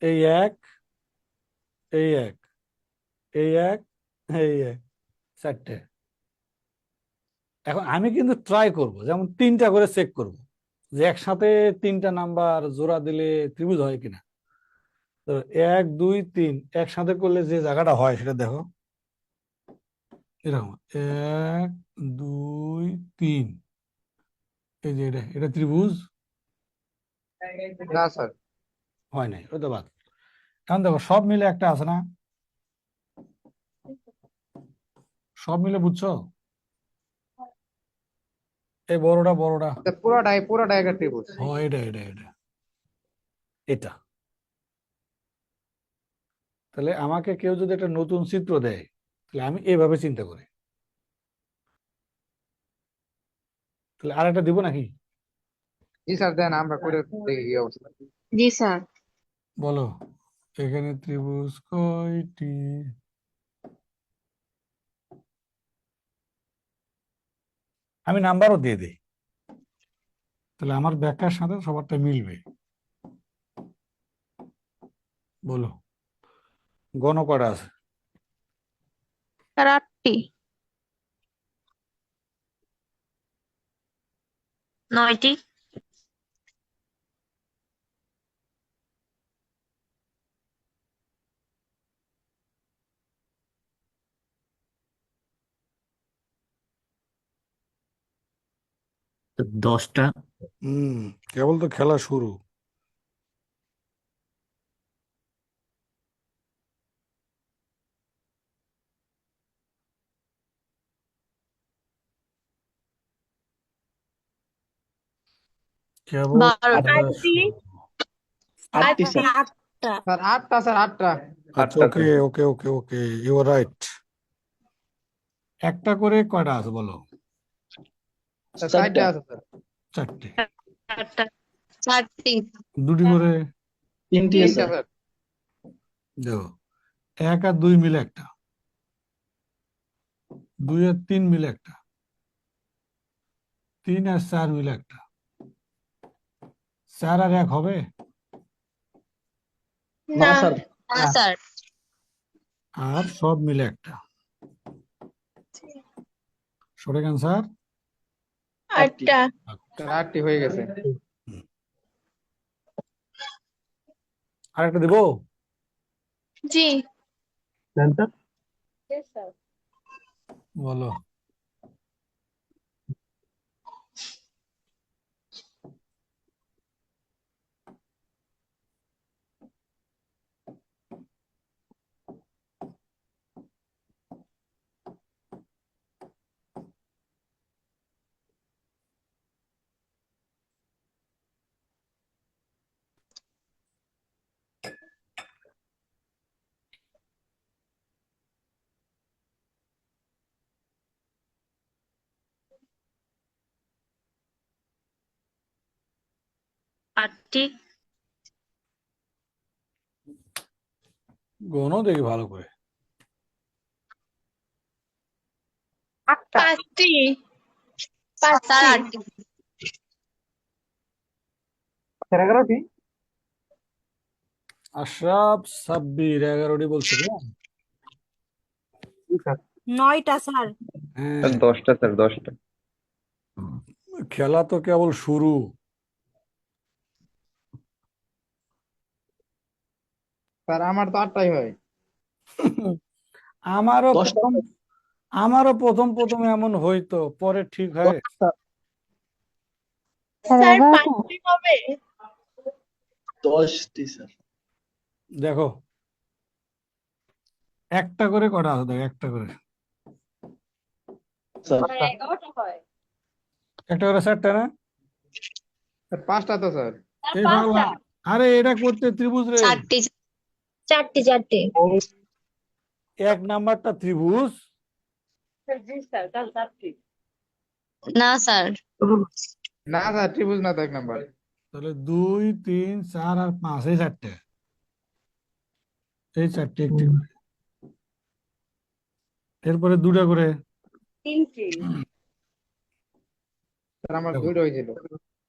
এই 1, এই 1, এই 1, এই 1, 4টে। এখন আমি কিন্তু ট্রাই করব, যেমন 3টা করে চেক করব যে একসাথে 3টা নাম্বার জোড়া দিলে ত্রিভুজ হয় কিনা। তো 1 2 3 একসাথে করলে যে জায়গাটা হয় সেটা দেখো, এরকম 1 2 3। এই যে এটা ত্রিভুজ না স্যার। হয় নাই, ওটা বাদ। এখন দেখো সব মিলে একটা আছে না, সব মিলে বুঝছো? এই বড়টা পুরোটাই একটা ত্রিভুজ। এটা এটা এটা এটা। তাহলে আমাকে কেউ যদি একটা নতুন চিত্র দেয়, তাহলে আমি এভাবে চিন্তা করি। তাহলে আর একটা দিব নাকি? জি স্যার, দেন আমরা করে দেখি কি অবস্থা। জি স্যার। বলো, এখানে ত্রিভুজ কয়টি? আমি নাম্বারও দিয়ে দিই, তাহলে আমার ব্যাখ্যার সাথে সবারটা মিলবে। বলো, গণ কটা আছে? স্যার 8টি। 9টি। তো 10টা। কেবল তো খেলা শুরু। কেবল 12টা। খেলা শুরু। 8টি স্যার। স্যার 8টা, স্যার 8টা। আচ্ছা, okay okay okay okay, you are right. একটা করে কয়টা আছে বলো? স্যার 4টা আছে স্যার। 4টে। 4টি। 2টি করে? 3টি তিনটা স্যার। স্যার। দেখো 1 আর 2 মিলে একটা, 2 আর 3 মিলে একটা, 3 আর 4 মিলে একটা, 4 আর 1 হবে? না স্যার। না স্যার। আর সব মিলে একটা। সঠিক অ্যান্সার 8টা। স্যার 8টি হয়ে গেছে। আরেকটা দেবো? জি। বলো। আটটি। গোনো দেখি ভালো করে। 5টি। স্যার 5টি। 8টি। 11টি। আশরাফ সাব্বির 11টি বলছিল। স্যার 9টা স্যার। হ্যাঁ, 10টা স্যার, 10টা। খেলা তো কেবল শুরু। স্যার আমার তো 8টাই হয়। আমারও 10টা প্রথম আমারও প্রথম প্রথম এমন হইতো, পরে ঠিক হয়। স্যার 5টি হবে। 10টি স্যার। দেখো, একটা করে কটা আছে, দেখো একটা করে। স্যার 11টা হয়। একটা করে 4টা না? স্যার 5টা তো স্যার। এই পাগলা, আরে এটা করতে ত্রিভুজ রে। 4টি। 4টি। 4টি। এক নাম্বারটা ত্রিভুজ, জি স্যার, কাল 4টি। না স্যার। না স্যার ত্রিভুজ না তো 1 নাম্বার। তাহলে 2, 3, 4 আর 5, এই 4টে। এই 4টে একটি করে। এরপরে 2টা করে। 3টি। স্যার আমার দেখো, 2টা হয়েছিল।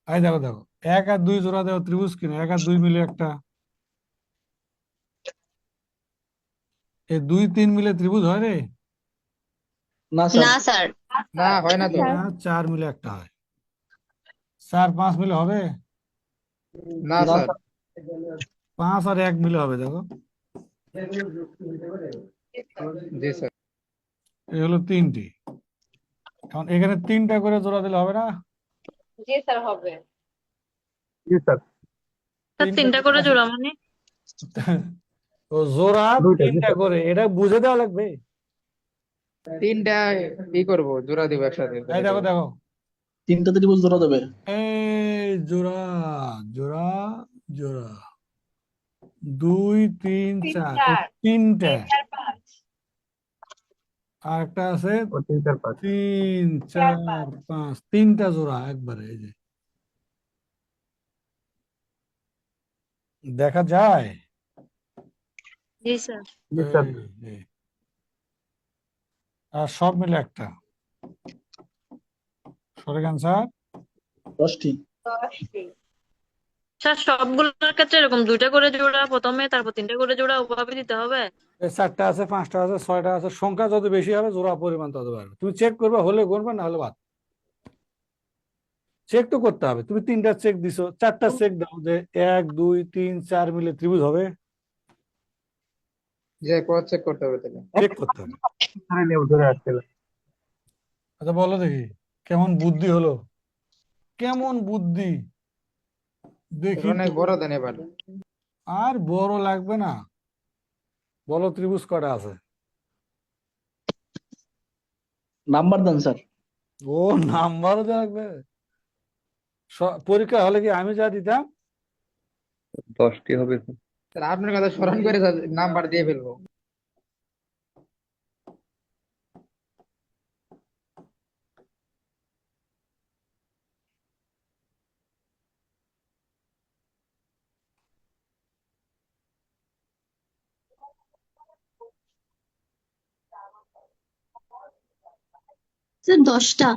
এই দেখো দেখো, 1 আর 2 জোড়া দেওয়া ত্রিভুজ কিনা, 1 আর 2 মিলে একটা। এই 2, 3 মিলে ত্রিভুজ হয় রে? না স্যার। না স্যার। না হয় না তো। 4 মিলে একটা হয়। 4, 5 মিলে হবে? না না স্যার। স্যার। 5 আর 1 মিলে হবে, দেখো। জি স্যার। এই হলো 3টি। এখন এখানে 3টা করে জোড়া দিলে হবে না? জি স্যার, হবে। জি স্যার। স্যার 3টা তিনটা করে জোড়া মানে? ও জোড়া 2টা। 3টা করে, এটা বুঝে দেওয়া লাগবে। 3টা কি করব, জোড়া দিব একসাথে। এই দেখো দেখো, 3টা ত্রিভুজ জোড়া দেবে। এই জোড়া জোড়া জোড়া, 2, 3, 4, এই 3টা। 5। আর একটা আছে 3, 4, 5। 3, 4, 5, 3টা জোড়া একবারে। এই যে দেখা যায়। জি স্যার। জি স্যার। এই, এই। আর সব মিলে একটা। সঠিক অ্যান্সার 10টি। 10টি। স্যার সবগুলোর ক্ষেত্রে এরকম 2টা করে জোড়া প্রথমে, তারপর 3টা করে জোড়া ওভাবে দিতে হবে? 4টা আছে, 5টা আছে, 6টা আছে, সংখ্যা যত বেশি হবে জোড়া পরিমাণ তত বাড়বে। তুমি চেক করবে, হলে করবে, না হলে বাদ। চেক তো করতে হবে। তুমি 3টা চেক দিছো, 4টা চেক দাও যে 1, 2, 3, 4 মিলে ত্রিভুজ হবে। যে ক্রস চেক করতে হবে তাহলে। চেক করতে হবে। ধরে আসছিল। আচ্ছা বলো দেখি, কেমন বুদ্ধি হলো? কেমন বুদ্ধি দেখি অনেক তো। বড় দেন এবার। আর বড় লাগবে না। বলো ত্রিভুজ কটা আছে? নাম্বার দেন স্যার। ও, নাম্বারও লাগবে? পরীক্ষা হলে কি আমি যা দিতাম? 10টি হবে স্যার। স্যার আপনার কথা স্মরণ করে নাম্বার দিয়ে ফেলবো। স্যার 10টা।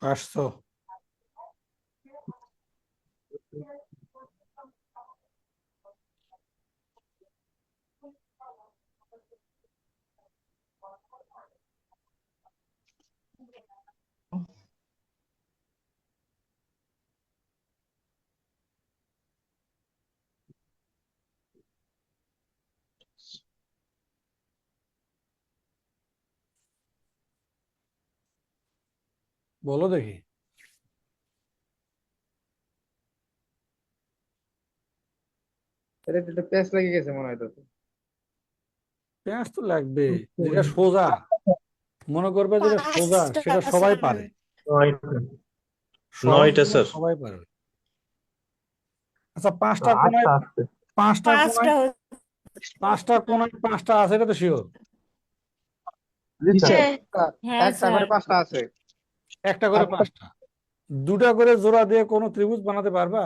আসছো। বলো দেখি। এটা একটু প্যাচ লেগে গেছে মনে হয় তো। পেঁয়াজ তো লাগবে, যেটা সোজা মনে করবে, যেটা সোজা সেটা সবাই পারে, নয়টা সহজগুলো স্যার। সবাই পারবে। আচ্ছা, পাঁচটা কোনায়, আটটা আসছে। পাঁচটা কোনায়, পাঁচটা কোনায় পাঁচটা আছে, এটা তো শিওর। জি স্যার। একটা করে 5টা আছে। একটা করে আটটা। পাঁচটা, দুটা করে জোড়া দিয়ে কোনো ত্রিভুজ বানাতে পারবা?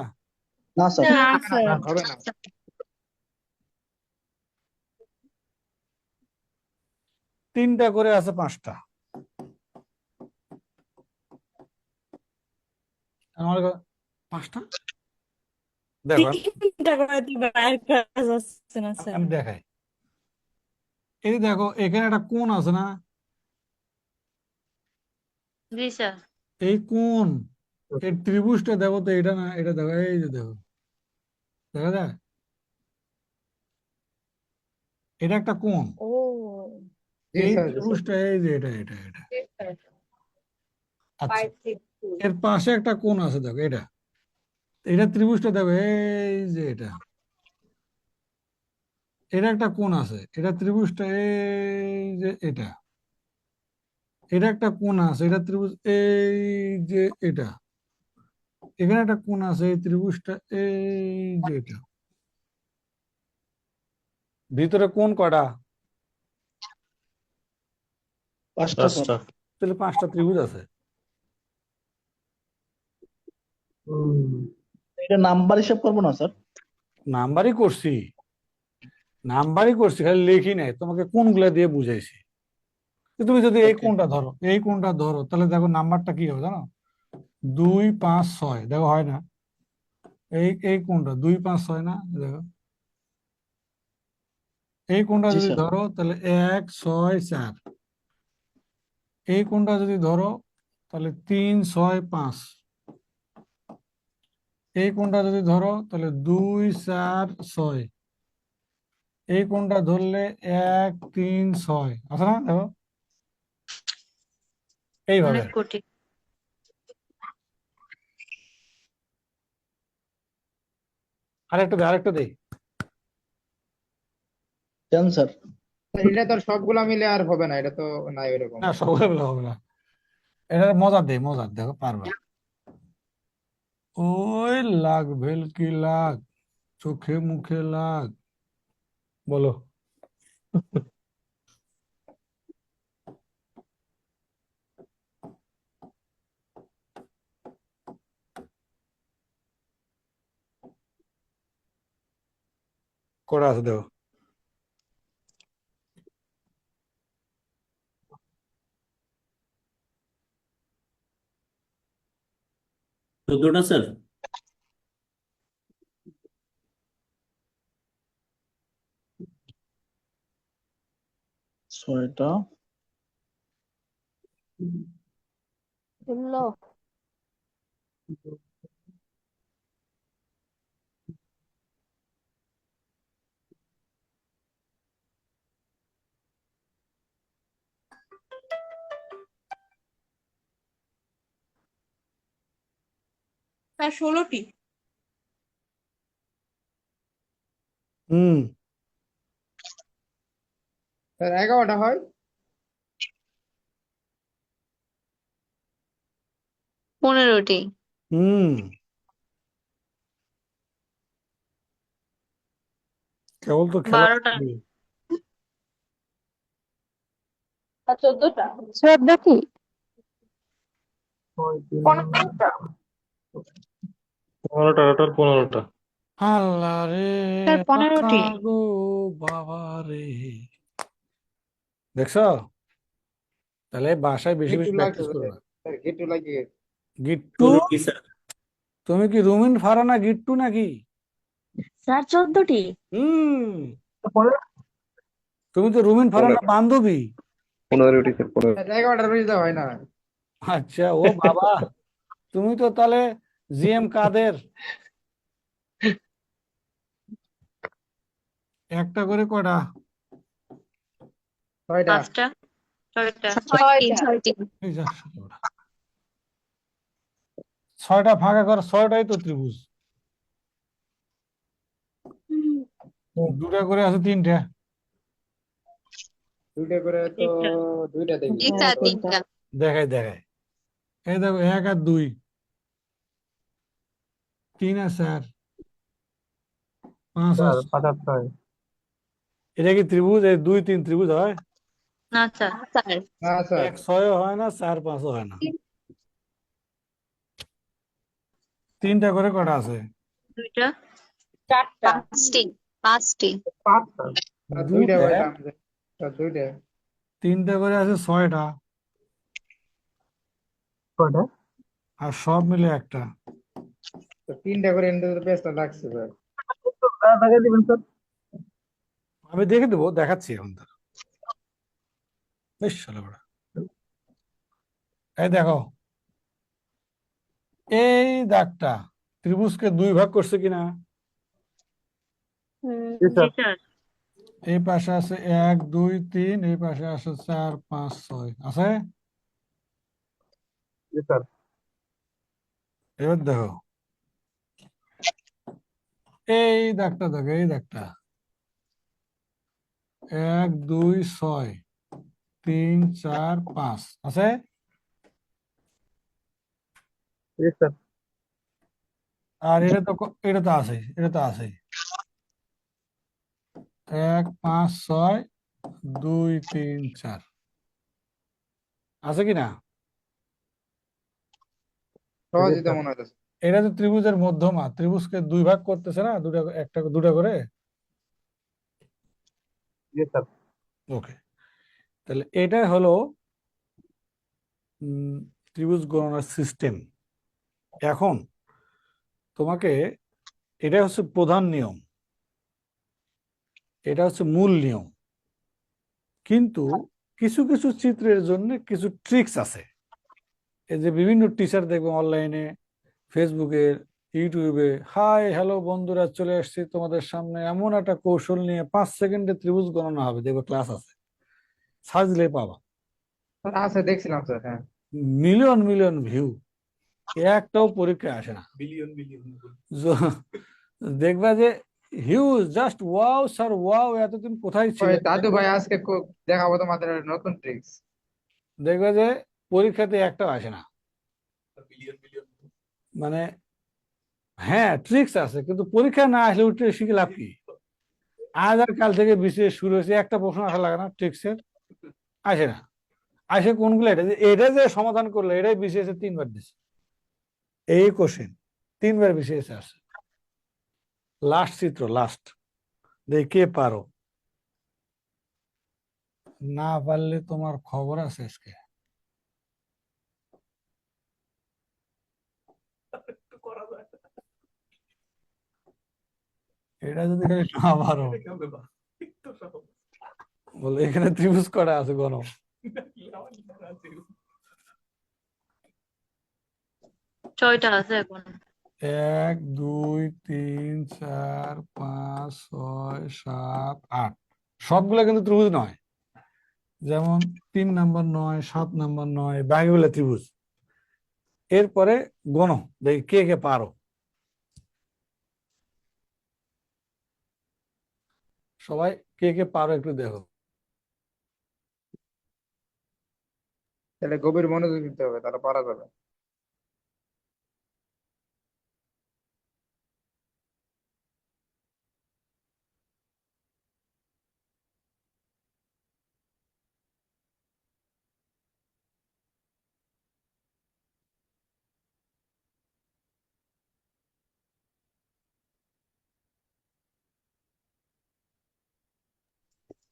না স্যার। না, হবে না। তিনটা করে আছে পাঁচটা। আমার পাঁচটা, দেখো আমি দেখাই। এই দেখো, এখানে একটা কোণ আছে না? জি স্যার। এই কোণ, এই ত্রিভুজটা দেখো তো, এটা না, এটা দেখো, এই যে দেখো, দেখা যায়? এটা একটা কোণ। জি এই স্যার, জি স্যার। ত্রিভুজটা, এই যে এটা এটা এটা Yes, sir. আচ্ছা, 5, 6, 2. এর পাশে একটা কোণ আছে, দেখো এটা, এটা ত্রিভুজটা দেখো, এই যে এটা, এটা একটা কোণ আছে, এটা ত্রিভুজটা, এই যে এটা, এটা একটা কোণ আছে, এটা ত্রিভুজ, এই যে এটা, এখানে একটা কোণ আছে, এই ত্রিভুজটা, এই যে এটা। ভিতরে কোণ কয়টা? পাঁচটা স্যার। তাহলে পাঁচটা ত্রিভুজ আছে। এটা নাম্বার হিসাব করবো না স্যার? নাম্বারই করছি, নাম্বারই করছি, খালি লিখি নাই, তোমাকে কোনগুলা দিয়ে বুঝাইছি। তো তুমি যদি এই ওকে। কোণটা ধরো, এই কোণটা ধরো, তাহলে দেখো নাম্বারটা কি হবে জানো? 2, 5, 6, দেখো হয় না? এই কোণটা 2, 5, 6 না, দেখো। এই কোণটা জি যদি স্যার। ধরো তাহলে 1, 6, 4। এই কোণটা যদি ধরো তাহলে 3, 6, 5। এই কোণটা যদি ধরো তাহলে 2, 4, 6। এই কোণটা ধরলে 1, 3, 6 আছে না, দেখো এইভাবে অনেক আর কি। কঠিন। আরেকটা দেই। জান স্যার। এটা তো আর সবগুলা মিলে আর হবে না, এটা তো নাই এরকম। না, সবগুলো হবে না, এটা মজার দেই, মজার, দেখো পারবা। ওই লাগ ভেলকি লাগ, চোখে মুখে লাগ, বলো। কটা আছে দেখো? চোদ্দটা স্যার। 6টা। 16টি। হুম। স্যার 11টা হয়। 15টি। হুম, কেবল তো খেলা 12টা। শুরু। আর 14টা। 15টা। আল্লাহ রে, স্যার 15টি। আল্লাহ গো, বাবা রে, দেখছো? তাহলে বাসায় বেশি গিট্টু বেশি লাগছে প্র্যাকটিস স্যার, করবা। গিট্টু লাগিয়ে গেছে। গিট্টু, 16টি স্যার। তুমি কি রুমিন ফারানা গিট্টু নাকি? স্যার 14টি। হুম, তুমি তো রুমিন ফারানা 15 বান্ধবী। 15টি স্যার, 15। 11টার বেশি তো হয় না। আচ্ছা, ও বাবা, তুমি তো তাহলে জিএম কাদের। একটা করে কয়টা? 6টা। 5টা। 6টা। 6টা। ছয়টি। এই যা শালা। ছয়টা ফাঁকা কর, ছয়টাই তো ত্রিভুজ। দুটা করে আছে তিনটা। দুইটা করে তো তিনটা। দুইটা দেখি তিনটা তো। তিনটা দেখাই দেখাই, এই দেখো 1 আর 2, 3 আর 4, 5 আর 6। 75। এটা কি ত্রিভুজ? এই 2 3 ত্রিভুজ হয়? না স্যার। স্যার না স্যার। 1 6 হয় না, 4 5 হয় না। তিনটা করে কটা আছে? দুইটা। চারটা পাঁচটি। পাঁচটি। পাঁচটা। আর দুইটা দুইটা। কয়টা আমাদের? আর দুইটা তিনটা করে আছে 6টা, কয়টা? আর সব মিলে একটা। তো তিনটা করে এনে তো পেঁচটা লাগছে স্যার। আমি দেখে দেবো, দেখাচ্ছি এখন তো। বেশ ভালো বড়। এই দেখো, এই দাগটা ত্রিভুজকে 2 ভাগ করছে কিনা? জি স্যার। এই পাশে আছে 1 2 3, এই পাশে আছে 4 5 6 আছে। এবার দেখো, এই দাগটা দেখো, এই দাগটা 1 2 6 3 4 5 আছে। আর এটা তো আছে, এটা তো আছে 1 5 6 2 3 4 আছে কিনা? সহজই তো মনে হইতেছে। এটা তো ত্রিভুজের মধ্যমা, ত্রিভুজকে 2 ভাগ করতেছে না, দুটা করে। ওকে, তাহলে এটা হলো ত্রিভুজ গণনার সিস্টেম। এখন তোমাকে, এটা হচ্ছে প্রধান নিয়ম, এটা হচ্ছে মূল নিয়ম, কিন্তু কিছু কিছু চিত্রের জন্য কিছু ট্রিক্স আছে। এই যে বিভিন্ন টিচার দেখবে অনলাইনে, ফেসবুকে, ইউটিউবে, হাই হ্যালো বন্ধুরা, চলে আসছি তোমাদের সামনে এমন একটা কৌশল নিয়ে, 5 সেকেন্ডে ত্রিভুজ গণনা হবে, দেখবে ক্লাস আছে, সার্চ দিলেই পাবা। স্যার আছে, দেখছিলাম স্যার। হ্যাঁ। মিলিয়ন মিলিয়ন ভিউ, একটাও পরীক্ষায় আসে না। দেখবা যে huge, just wow sir wow, এতদিন কোথায় ওই ছিলেন। দাদু ভাই আজকে দেখাবো তোমাদের নতুন ট্রিক্স। দেখবা যে পরীক্ষাতে একটাও আসে না। মানে হ্যাঁ ট্রিক্স আছে, কিন্তু পরীক্ষা না আসলে উঠে শিখে লাভ কি? আজ আর কাল থেকে বিসিএস শুরু হয়েছে, একটা প্রশ্ন আসা লাগে না ট্রিক্সের? আসে না। আসে কোনগুলো? এটা যে সমাধান করলো, এটাই বিসিএস এ 3 বার দিছে, এই কোশ্চেন 3 বার বিসিএস এ আসে। লাস্ট চিত্র, লাস্ট দেখে কে পারো, না পারলে তোমার খবর আছে আজকে। এটা যদি খালি না পারো, বলে এখানে ত্রিভুজ করা আছে গণ। 6টা আছে এখন। 1 2 3 4 5 6 7 8, সবগুলা কিন্তু ত্রিভুজ নয়। যেমন 3 নাম্বার নয়, 7 নাম্বার নয়, বাকিগুলা ত্রিভুজ। এরপরে গণ, দেখি কে কে পারো। সবাই কে কে পারো একটু দেখো। তাহলে গভীর মনোযোগ দিতে হবে, তাহলে পারা যাবে।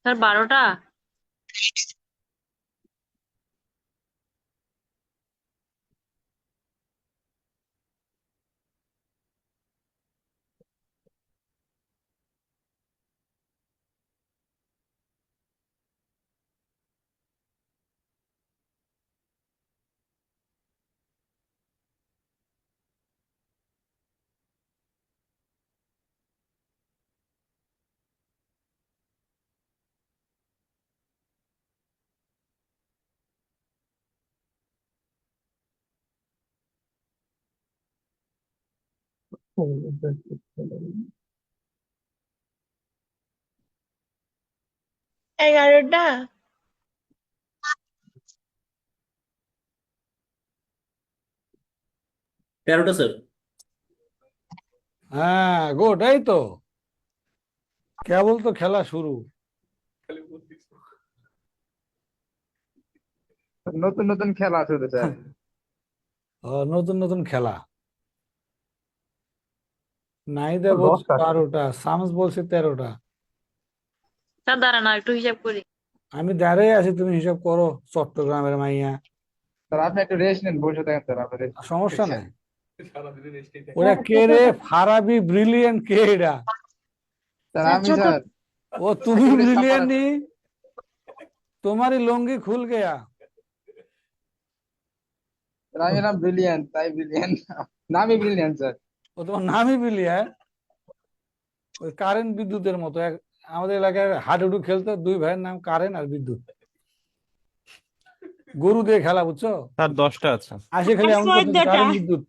স্যার 12টা। এগারোটা। 13টা স্যার। হ্যাঁ, গুড, এই তো কেবল তো খেলা শুরু। নতুন নতুন খেলা শুরু স্যার। নতুন নতুন খেলা। নাইদা বলছে 12টা, শামস বলছে 13টা। স্যার দাঁড়ান আর একটু হিসাব করি। আমি দাঁড়িয়ে আছি, তুমি হিসাব করো, চট্টগ্রামের মাইয়া। স্যার আপনি একটু রেস্ট নেন, বসে থাকেন স্যার, আপনি rest সমস্যা নাই। নেন। ওরা কে রে? ফারাবি ব্রিলিয়েন্ট কে এটা? স্যার স্যার আমি ছোট। স্যার ও তুমি একটু rest ব্রিলিয়েন্ট আপনারা- নি? তোমারি লুঙ্গি খুল গয়া। স্যার আমি নাম ব্রিলিয়ান্ট, তাই ব্রিলিয়ান্ট, নামই ব্রিলিয়ান্ট স্যার। ও তোমার নামই ব্রিলিয়ান্ট। ওই কারেন্ট বিদ্যুতের মতো আমাদের এলাকায় হাডুডু খেলতো, দুই ভাইয়ের নাম কারেন্ট আর বিদ্যুৎ। গরু দিয়ে খেলা, বুঝছো? স্যার 10টা আছে। আসে খালি এমন করতেছে 14টা। কারেন্ট বিদ্যুৎ।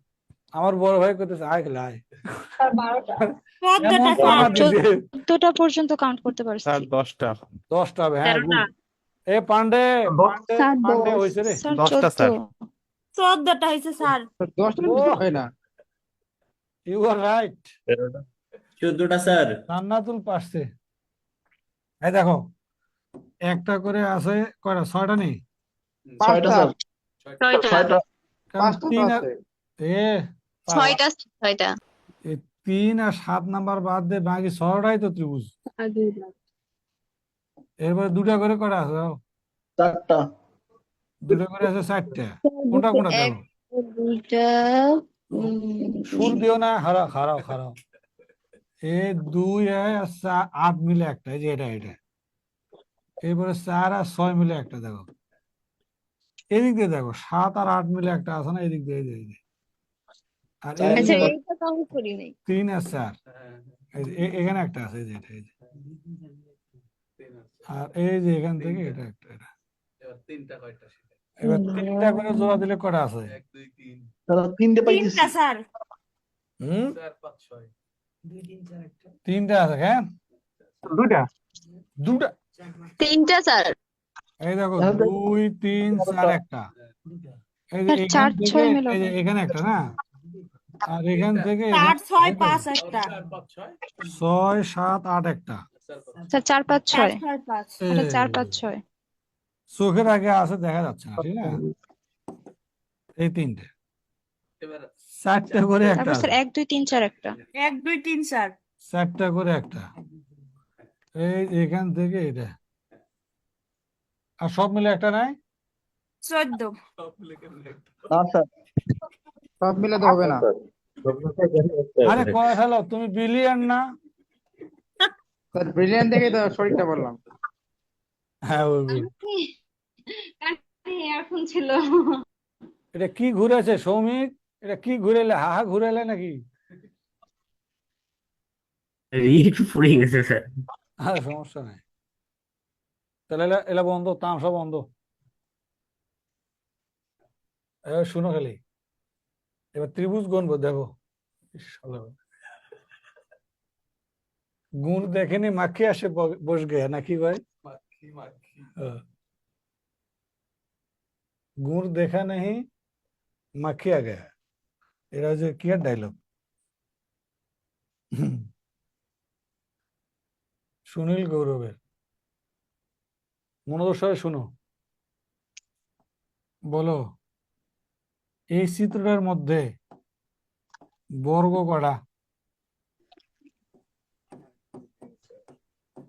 আমার বড় ভাই করতেছে আয় খেলে আয়। স্যার 12টা। এমন পানা দিছে। 14টা পর্যন্ত কাউন্ট করতে পারছি। স্যার 10টা। 10টা হবে, হ্যাঁ 13টা। good। এ পান্ডে পান্ডে স্যার পান্ডে 10। হয়েছে রে। স্যার 10টা 14। স্যার। 14টা হয়েছে স্যার। স্যার 10টা ও হয় না। You are right. 14টা স্যার। জান্নাতুল পারছে। এই দেখো, একটা করে আছে কয়টা? 6টা নেই? 6টা পাঁচটা। স্যার। 6টা। 6টা। কারণ পাঁচটা তো 3 আর আছে। এ পাগল। 6টা। এই 3 আর 7 নাম্বার বাদ দিয়ে বাকি 6টাই তো ত্রিভুজ। এরপরে দুটা করে কয়টা আছে? 4টা। দুটা করে আছে 4টা। কোনটা কোনটা দেখো, দুইটা। সুর দিও না, হারাও হারাও হারাও। এ 2 আর 8 মিলে একটা, এই যে এটা এটা। এরপরে 4 আর 6 মিলে একটা দেখো। এদিক দিয়ে দেখো, 7 আর 8 মিলে একটা আছে না, এদিক দিয়ে এই যে এই যে। আর চার এদিক আচ্ছা দিয়ে এইটা কাউন্ট করি নাই। 3 আর 4, এই যে এখানে একটা আছে, এই যে এটা এই যে। আর এই যে এখান থেকে এটা একটা এটা। এবার 3টা করে জোড়া দিলে কটা আছে? স্যার 3টে পাইতেছি। স্যার। হুম, 3টা আছে, হ্যাঁ দুটা। 3টা স্যার। এই দেখো, তাহলে তো 2 3 4 একটা। এই যে স্যার এখান 4 থেকে 6 মিলে এই যে এখানে একটা না, আর এখান থেকে 4 6 5 একটা। 6 7 8 একটা। স্যার 4 5 6। এই এটা 4 5 6। চোখের আগে আছে, দেখা যাচ্ছে না, ঠিক না? এই 3টে, 4টা করে একটা তারপর স্যার আছে। 1 2 3 4 একটা। 1 2 3 4। 4টা করে একটা। এই এখান থেকে এটা, আর সব মিলে একটা নাই। 14। না স্যার। সব মিলে তো হবে না। আরে কয় ফেলো, তুমি বিলিয়ন না? স্যার ব্রিলিয়ান্ট দেখেই তো সঠিকটা বললাম। হ্যাঁ ওই এখন ছিল। এটা কি ঘুরেছে সৌমিক? এটা কি ঘুরেলে, হা হা ঘুরেলে নাকি? রিট পড়ে গেছে স্যার। আরে সমস্যা নাই, তাহলে এলা এলা বন্ধ, তামসা বন্ধ। এবার শুনো খালি, এবার ত্রিভুজ গণবো, দেখো। ইস, শালা। গুণ দেখেনি মাখি আসে বস গয়া নাকি ভাই? हाँ। गुण देखा नहीं माखी आ गया, এরা যে কি আর ডায়লগ। সুনীল গৌরবের, মনোযোগ সহকারে শুনো। বলো, এই চিত্রটার মধ্যে বর্গ কটা?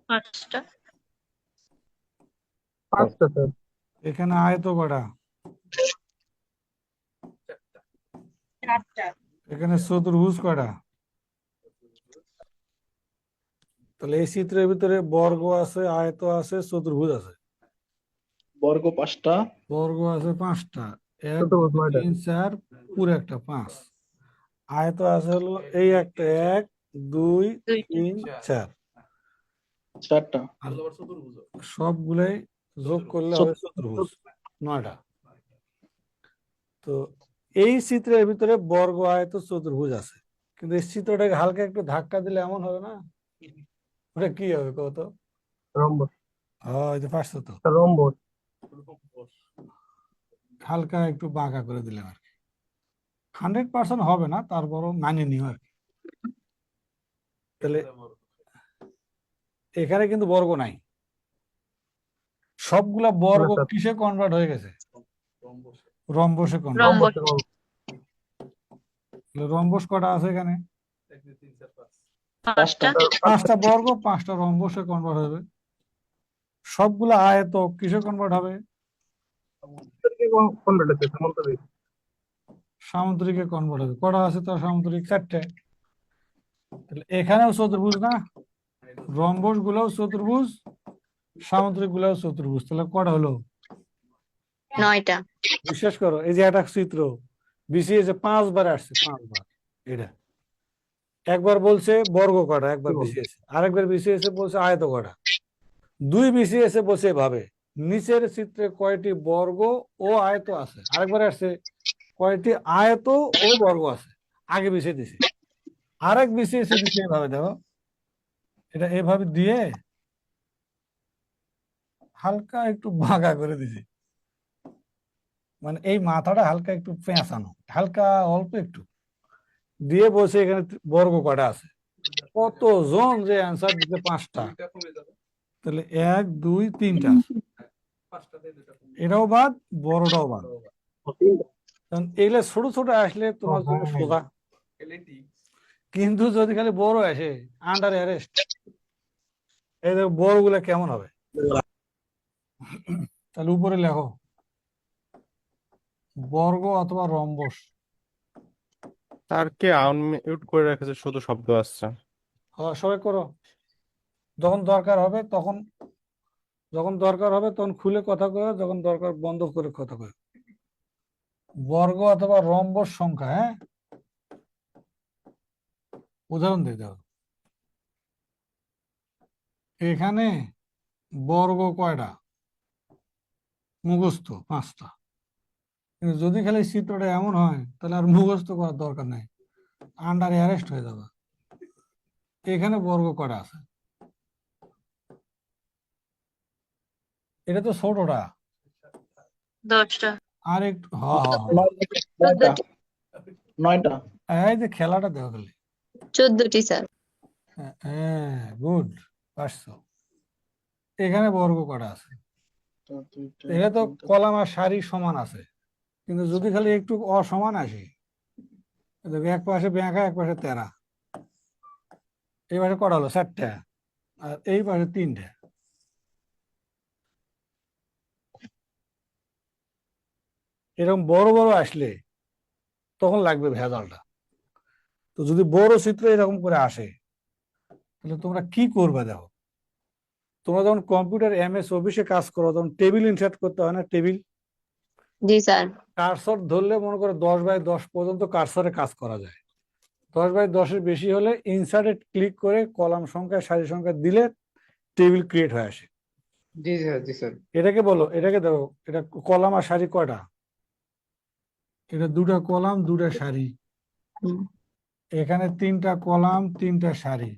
5টা। 5টা স্যার। এখানে আয়ত কটা? 4টা। এখানে চতুর্ভুজ কটা? তাহলে এই চিত্রের ভিতরে বর্গ আছে, আয়ত আছে, চতুর্ভুজ আছে। বর্গ 5টা। বর্গ আছে 5টা, 1 চতুর্ভুজ 2 9টা। 3 4, পুরো একটা 5। আয়ত আছে হলো এই একটা, 1 2 3 4। 4টা। আর সবগুলাই যোগ করলে হবে চতুর্ভুজ 9টা। তো এই চিত্রের ভিতরে বর্গ আয়ত চতুর্ভুজ আছে, কিন্তু এই চিত্রটাকে হালকা একটু ধাক্কা দিলে এমন হবে না? ওটা কি হবে কত? রম্বস। এই যে পারছো তো, রম্বস। হালকা একটু বাঁকা করে দিলাম আর কি। 100% হবে না, তারপরও মানিয়ে নিও আর কি। তাহলে এখানে কিন্তু বর্গ নাই, সবগুলা বর্গ কিসে কনভার্ট হয়ে গেছে? রম্বসে কনভার্ট। রম্বস। রম্বস কটা আছে এখানে? 5টা। 5টা বর্গ, 5টা রম্বসে কনভার্ট হবে। সবগুলা আয়ত কিসে কনভার্ট হবে? সামুদ্রিকে কনভার্ট হবে। কটা আছে তার সামুদ্রিক? 4টে। তাহলে এখানেও চতুর্ভুজ না, রম্বস গুলাও চতুর্ভুজ, সামুদ্রিক গুলাও চতুর্ভুজ। তাহলে কটা হলো? 9টা। বিশ্বাস করো, এই যে একটা চিত্র বিসিএস 5বার আসছে, 5বার। এটা একবার বলছে বর্গ কটা, একবার বিসিএস, আরেকবার বিসিএস বলছে আয়ত কটা, 2 বিসিএস বলছে এভাবে নিচের চিত্রে কয়টি বর্গ ও আয়ত আছে, আরেকবার আসছে কয়টি আয়ত ও বর্গ আছে, আগে বিছিয়ে দিছে। আরেক বিসিএস দিচ্ছে এভাবে, দেখো এটা এভাবে দিয়ে হালকা একটু বাঁকা করে দিছে, মানে এই মাথাটা হালকা একটু পেঁচানো, হালকা অল্প একটু দিয়ে বলছে এখানে বর্গ কটা আছে। কতজন যে অ্যান্সার দিতে? 5টা। তাহলে 1 2 3টা, এটাও বাদ, বড়টাও বাদ। কারণ এগুলো ছোট ছোট আসলে তোমার জন্য সোজা, কিন্তু যদি খালি বড় আসে আন্ডার অ্যারেস্ট। এই দেখো বড় গুলা কেমন হবে। তাহলে উপরে লেখো বর্গ অথবা রম্বস। তার কে আনমিউট করে রেখেছে, শুধু শব্দ আসছে। সবাই করো, যখন দরকার হবে তখন, তখন খুলে কথা কয়, যখন দরকার বন্ধ করে কথা কয়। বর্গ অথবা রম্বস সংখ্যা, হ্যাঁ, উদাহরণ দিয়ে দাও। এখানে বর্গ কয়টা? মুখস্থ 5টা। কিন্তু যদি খালি চিত্রটা এমন হয় তাহলে আর মুখস্থ করার দরকার নেই, আন্ডার অ্যারেস্ট হয়ে যাবে। এখানে বর্গ কয়টা আছে? এটা তো ছোটটা। 10টা। আর একটু নয়টা। নয়টা। এই যে খেলাটা দেখো খালি। 14টি স্যার। হ্যাঁ, গুড, পারছো। এখানে বর্গ কয়টা আছে? এটা তো কলাম আর সারি সমান আছে, কিন্তু যদি খালি একটু অসমান আসে, দেখো এক পাশে বেঁকা এক পাশে তেরা, এই পাশে কটা হলো? 4টা, আর এই পাশে 3টে। এরকম বড় বড় আসলে তখন লাগবে ভেজালটা। তো যদি বড় চিত্র এরকম করে আসে তাহলে তোমরা কি করবে? দেখো, তোমরা যখন কম্পিউটার এমএস অফিসে কাজ করো তখন টেবিল ইনসার্ট করতে হয় না? টেবিল, জি স্যার। কার্সর ধরলে মনে করো 10x10 পর্যন্ত কার্সরে কাজ করা যায়। 10x10 বেশি হলে ইনসার্টে ক্লিক করে কলাম সংখ্যা সারি সংখ্যা দিলে টেবিল ক্রিয়েট হয়ে আসে। জি স্যার, জি স্যার। এটাকে বলো, এটাকে দেখো, এটা কলাম আর সারি কয়টা? এটা 2টা কলাম 2টা সারি। এখানে 3টা কলাম 3টা সারি।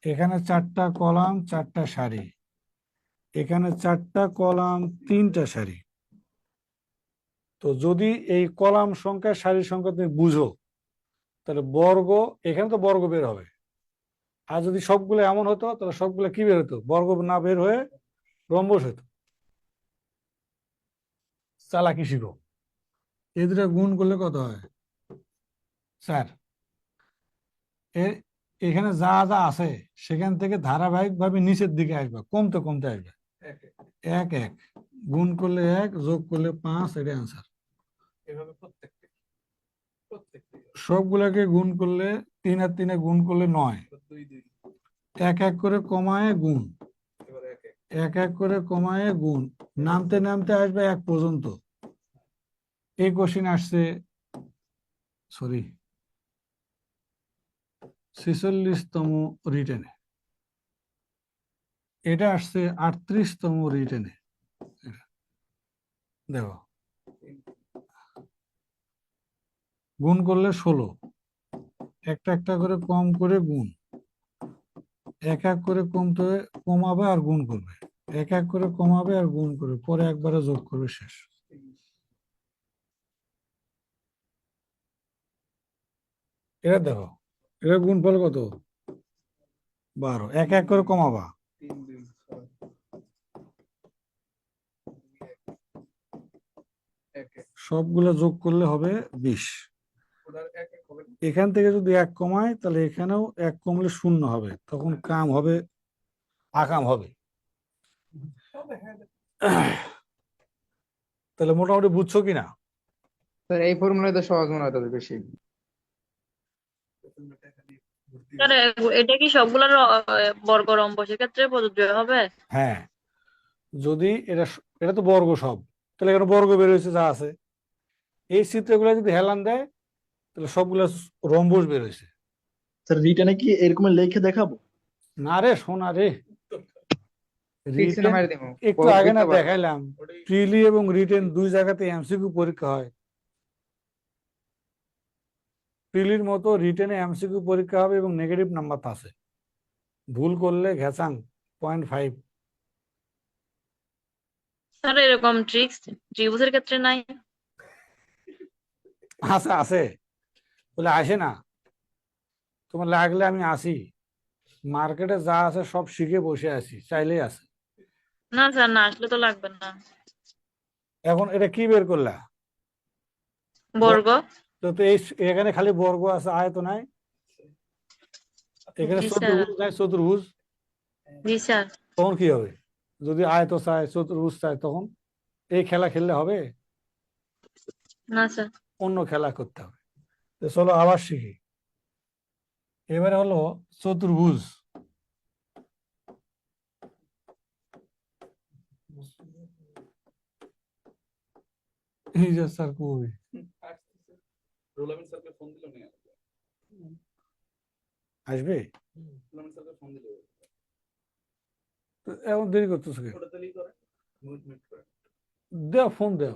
এখানে 4টা কলাম 4টা সারি। এখানে 4টা কলাম 3টা সারি। তো যদি এই কলাম সংখ্যা সারি সংখ্যা তুমি বুঝো তাহলে বর্গ, এখানে তো বর্গ বের হবে। আর যদি সবগুলো এমন হতো তাহলে সবগুলো কি বের হতো? বর্গ না বের হয়ে রম্বস হতো। চালাকি শিখো। এই দুটো গুণ করলে কত হয় স্যার? এখানে যা যা আছে সেখান থেকে ধারাবাহিক ভাবে নিচের দিকে আসবে, কমতে কমতে আসবে। 1 1 গুণ করলে 1, যোগ করলে 5, এটা অ্যান্সার। সবগুলাকে গুণ করলে 3 আর 3 গুণ করলে 9, 1 1 করে কমায় গুণ, 1 1 করে কমায় গুণ, নামতে নামতে আসবে 1 পর্যন্ত। এই কোশ্চিন আসছে, সরি, 46তম রিটেনে। এটা আসছে 38তম রিটেনে। দেখো, গুণ করলে 16, একটা একটা করে কম করে গুণ, এক এক করে কমতে কমাবে আর গুণ করবে, এক এক করে কমাবে আর গুণ করবে, পরে একবারে যোগ করবে, শেষ। এটা দেখো, এর গুণফল কত? 12। এক এক করে কমাবা, সবগুলো যোগ করলে হবে 20। এখান থেকে যদি এক কমায় তাহলে এখানেও এক কমলে শূন্য হবে, তখন কাম হবে, আকাম হবে। তাহলে মোটামুটি বুঝছো কিনা? স্যার এই ফর্মুলায় তো সহজ মনে হয় তাদের বেশি। স্যার এটা কি সবগুলোর বর্গ রম্বসের ক্ষেত্রে প্রযোজ্য হবে? হ্যাঁ, যদি এটা তো বর্গ সব, তাহলে এখানে বর্গ বের হয়েছে যা আছে। এই চিত্রগুলো যদি হেলান দেয় তাহলে সবগুলো রম্বস বের হয়েছে। স্যার রিটেনে কি এরকম লিখে দেখাবো? না রে সোনা রে, ফিক্স রিটেন মারি দেবো, একটু আগে না বুঝতে পারবো। দেখাইলাম, প্রিলি এবং রিটেন দুই জায়গাতে এমসিকিউ পরীক্ষা হয়। প্রিলির মতো রিটেনে এমসিকিউ পরীক্ষা হবে এবং নেগেটিভ নাম্বার আছে, ভুল করলে ঘেচাং 0.5। স্যার এরকম ট্রিক্স ত্রিভুজের ক্ষেত্রে নাই? আছে আছে, বলে আসে না, তোমার লাগলে আমি আসি, মার্কেটে যা আছে সব শিখে বসে আছি, চাইলেই আছে। না স্যার, না আসলে তো লাগবে না। এখন এটা কি বের করলা? বর্গ। তো তো এই এখানে খালি বর্গ আছে, আয়ত নাই। এখানে জি স্যার। চতুর্ভুজ নাই, চতুর্ভুজ। জি স্যার। তখন কি হবে? যদি আয়ত চায়, চতুর্ভুজ চায়, তখন এই খেলা খেললে হবে? না স্যার। অন্য খেলা করতে হবে। তো চলো আবার শিখি। এবারে হলো চতুর্ভুজ। এই যে স্যার কই আসবে? তো এখন দেরি করতেছো কেন? দেও, ফোন দেও।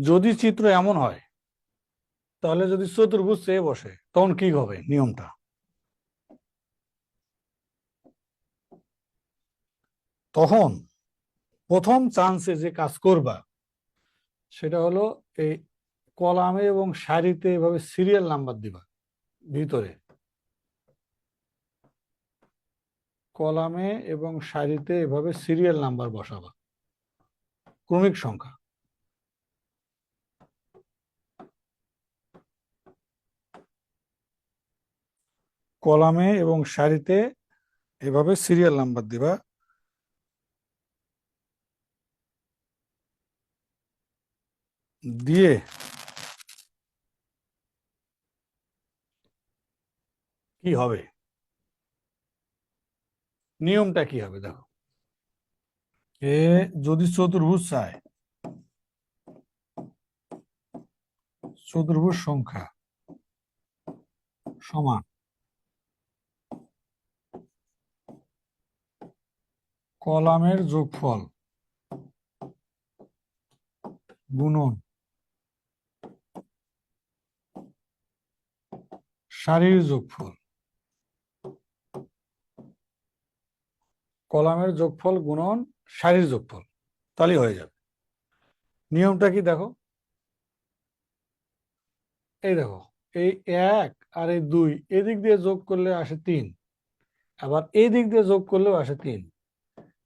যদি চিত্র এমন হয় তাহলে যদি চতুর্ভুজ চেয়ে বসে তখন কি হবে নিয়মটা? তখন প্রথম চান্সে যে কাজ করবা সেটা হলো এই কলামে এবং সারিতে এভাবে সিরিয়াল নাম্বার দিবা। ভিতরে কলামে এবং সারিতে এভাবে সিরিয়াল নাম্বার বসাবা, ক্রমিক সংখ্যা। কলামে এবং সারিতে এভাবে সিরিয়াল নাম্বার দিবা। দিয়ে কি হবে, নিয়মটা কি হবে দেখো। এ যদি চতুর্ভুজ চায়, চতুর্ভুজ সংখ্যা সমান কলামের যোগফল গুণন সারির যোগফল। কলামের যোগফল গুণন সারির যোগফল, তাহলেই হয়ে যাবে। নিয়মটা কি দেখো, এই দেখো এই 1 আর এই 2 এদিক দিয়ে যোগ করলে আসে 3, আবার এই দিক দিয়ে যোগ করলেও আসে 3।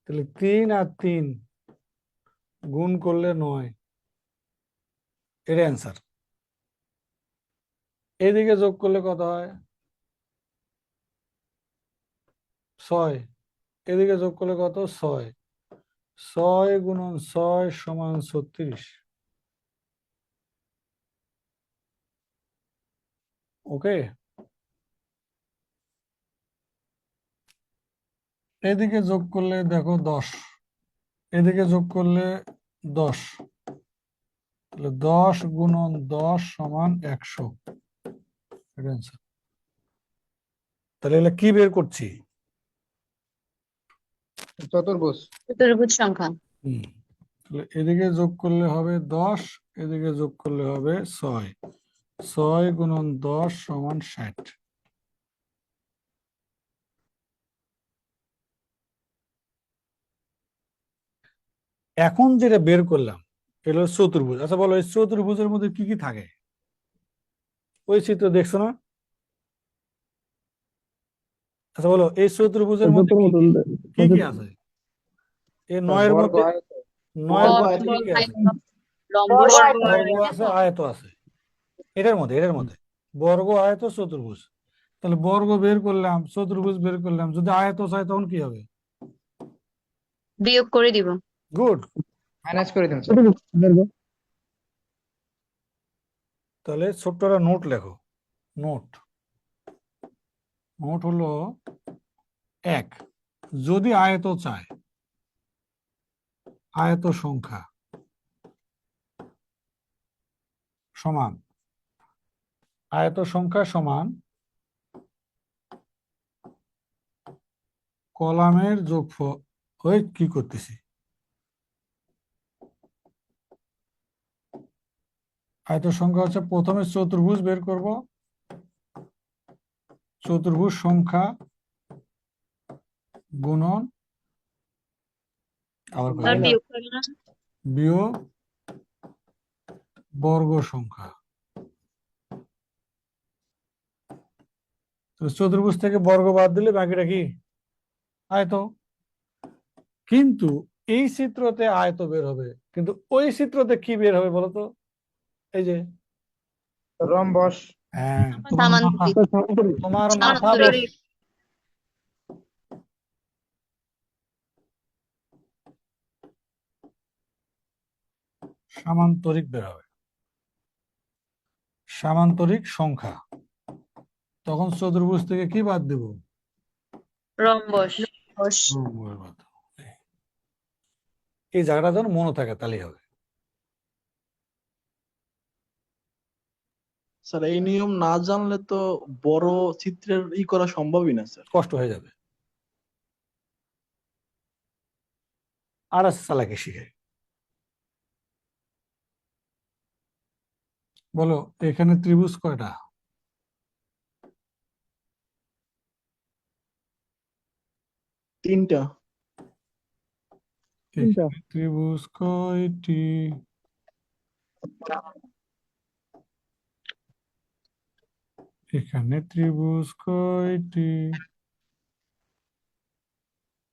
তাহলে 3 আর 3 গুণ করলে 9, এর অ্যান্সার। এদিকে যোগ করলে কত হয়? 6। এদিকে যোগ করলে কত? 6। 6 গুণন 6 সমান 36। ওকে, এদিকে যোগ করলে দেখো 10, এদিকে যোগ করলে 10, তাহলে 10 গুণন 10 সমান 100। এর অ্যান্সার। তাহলে এগুলো কি বের করছি? চতুর্ভুজ। চতুর্ভুজ সংখ্যা। তাহলে এদিকে যোগ করলে হবে 10, এদিকে যোগ করলে হবে 6। 6 গুণন 10 সমান 60। এখন যেটা বের করলাম এটা হলো চতুর্ভুজ। আচ্ছা বলো, এই চতুর্ভুজের মধ্যে কি কি থাকে? ওই চিত্র দেখছো না? আচ্ছা বলো, এই চতুর্ভুজের মধ্যে কি কি আছে? এই 9 এর বর্গ মধ্যে আয়ত। 9 এর বর্গ, মধ্যে কি কি আছে? লম্ব বর্গ, বর্গ বর্গ আছে, আয়ত আছে। এটার মধ্যে বর্গ আয়ত চতুর্ভুজ। তাহলে বর্গ বের করলাম, চতুর্ভুজ বের করলাম, যদি আয়ত চাই তখন কি হবে? বিয়োগ করে দিব। গুড। মাইনাস করে দিন স্যার। তাহলে ছোট্ট একটা নোট লেখো। নোট নোট হলো 1, যদি আয়ত চায়, আয়ত সংখ্যা সমান, আয়ত সংখ্যা সমান কলামের যোগফল। ওই কি করতেছি, আয়ত সংখ্যা হচ্ছে প্রথমে চতুর্ভুজ বের করব, চতুর্ভুজ সংখ্যা গুণন আবার স্যার বিয়োগ করে না? বিয়োগ বর্গ সংখ্যা। তো চতুর্ভুজ থেকে বর্গ বাদ দিলে বাকিটা কি? আয়ত। কিন্তু এই চিত্রতে আয়ত বের হবে, কিন্তু ওই চিত্রতে কি বের হবে বলতো? এই যে রম্বস। হ্যাঁ, সামান্তরিক। তোমার মাথা সামান্তরিক। সামান্তরিক বের হবে, সামান্তরিক সংখ্যা। তখন চতুর্ভুজ থেকে কি বাদ দেব? রম্বস। রম্বস বাদ দেব। এই জায়গাটা যেন মনে থাকে তাহলেই হবে। স্যার এই নিয়ম না জানলে তো বড় চিত্রের করা সম্ভবই না স্যার। কষ্ট হয়ে যাবে। আর আছে চালাকি শিখে। বলো এখানে ত্রিভুজ কয়টা? তিনটা। এখানে ত্রিভুজ কয়টি? এখানে ত্রিভুজ কয়টি?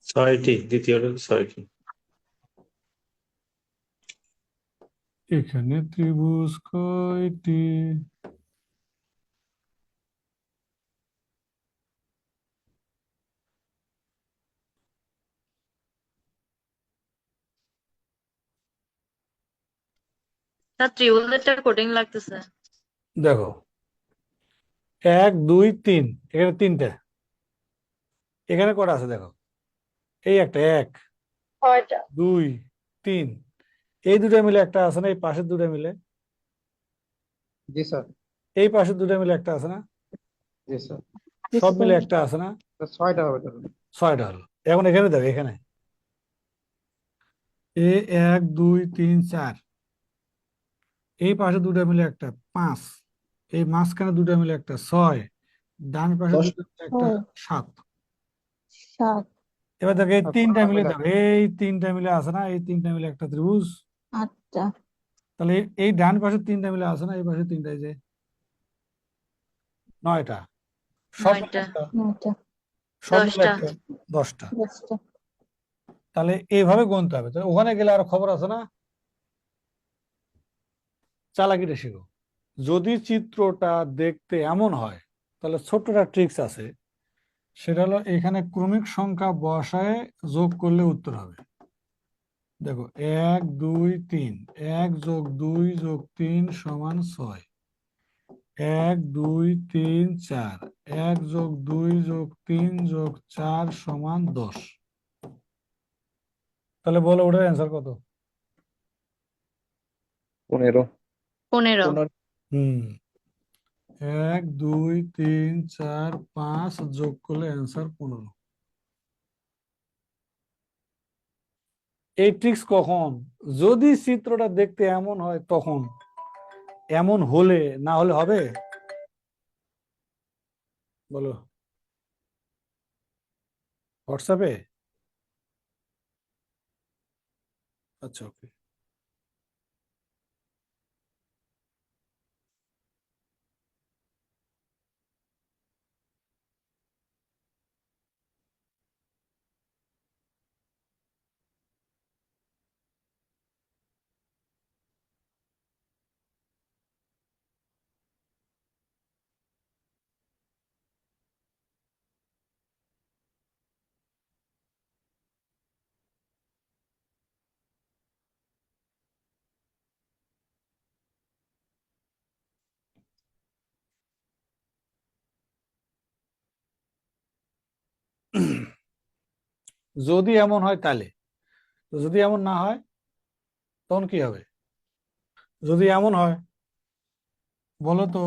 6টি, দ্বিতীয়টা 6টি। এখানে ত্রিভুজ কয়টি? স্যার ত্রিভুজেরটা কঠিন লাগতেছে। দেখো 1 2 3, এখানে তিনটা। এখানে কটা আছে দেখো, এই একটা 1 ছয়টা। 2 3, এই দুটো মিলে একটা আছে না, এই পাশের দুটো মিলে, জি স্যার। এই পাশের দুটো মিলে একটা আছে না, জি স্যার। সব মিলে একটা আছে না, 6টা হবে তাহলে। 6টা হলো। এখন এখানে দেখো, এখানে 1 2 3 4, এই পাশে দুটো মিলে একটা 5, এই মাঝখানে দুটো মিলে একটা 6, ডান পাশে 10। দুটো মিলে একটা 7। 7। এবার দেখো এই আর তিনটা 15 মিলে মিলে দেখো, এই তিনটা মিলে আছে না, এই তিনটা মিলে একটা ত্রিভুজ। 8টা। তাহলে এই ডান পাশে তিনটা মিলে আছে না, এই পাশে তিনটা, এই যে 9টা। সব মিলে 9টা, একটা, 9টা। সব মিলে 10টা। একটা 10টা। 10টা। তাহলে এইভাবে গুনতে হবে। তাহলে ওখানে গেলে আরো খবর আছে না, চালাকিটা শিখো। যদি চিত্রটা দেখতে এমন হয়, তাহলে ছোট্ট একটা ট্রিক্স আছে, সেটা হলো এখানে ক্রমিক সংখ্যা বসায় যোগ করলে উত্তর হবে। দেখো 1 2 3, 1 যোগ 2 যোগ 3 সমান 6, 1 2 3 4, 1 যোগ 2 যোগ 3 যোগ 4 সমান 10। তাহলে বলো ওটার অ্যান্সার কত? 15। 15। হুম, 1 2 3 4 5 যোগ করলে অ্যান্সার 15। এই ট্রিক্স কখন? যদি চিত্রটা দেখতে এমন হয় তখন। এমন হলে, না হলে হবে? বলো হোয়াটসঅ্যাপে। আচ্ছা, ওকে। যদি এমন হয় তাহলে, তো যদি এমন না হয় তখন কি হবে? যদি এমন হয়, বলো তো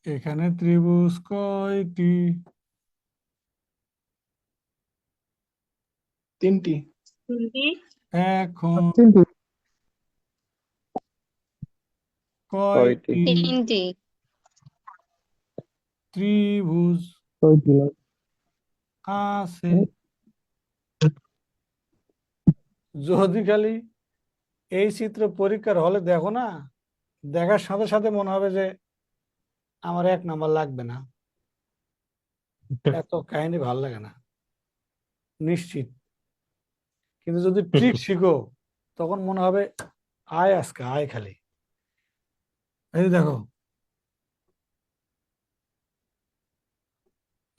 এখানে ত্রিভুজ কয়টি? 3টি। 3টি। এখন ছয়টি। কয়টি 3টি। ত্রিভুজ আছে? যদি খালি এই চিত্র পরীক্ষার হলে দেখো না, দেখার সাথে সাথে মনে হবে যে আমার 1 নাম্বার লাগবে না, এত কাহিনী ভালো লাগে না, নিশ্চিত। কিন্তু যদি ট্রিক শিখো, তখন মনে হবে আয় আজকে আয় খালি। এই যে দেখো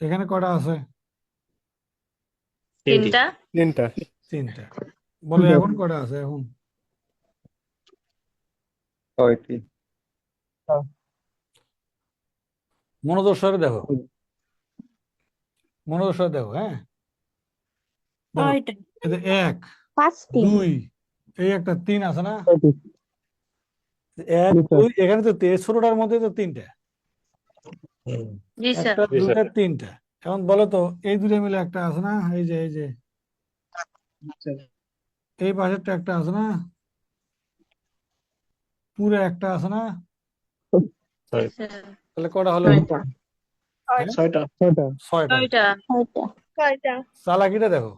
এখানে কটা আছে? 3টি। 3টা। 3টা। 3টা। বলো এখন কটা আছে এখন? 6টি। মনোযোগ সহকারে দেখো, মনোযোগ সহকারে দেখো, হ্যাঁ। বলো 6টা। এই যে 1 5টি। 2, এই একটা 3 আছে না, 1 2, এখানে তো ছোটটার মধ্যে তো 3টা, জি স্যার। একটা 2টা 3টা। এখন বলো তো এই দুটো মিলে একটা আছে না, এই যে এই পাশেরটা একটা আছে না, পুরো একটা আছে না, ছয় তাহলে কটা হলো? ছয়টা হ্যাঁ? ছয়টা। ছয়টা। ছয়টা। চালাকিটা দেখো,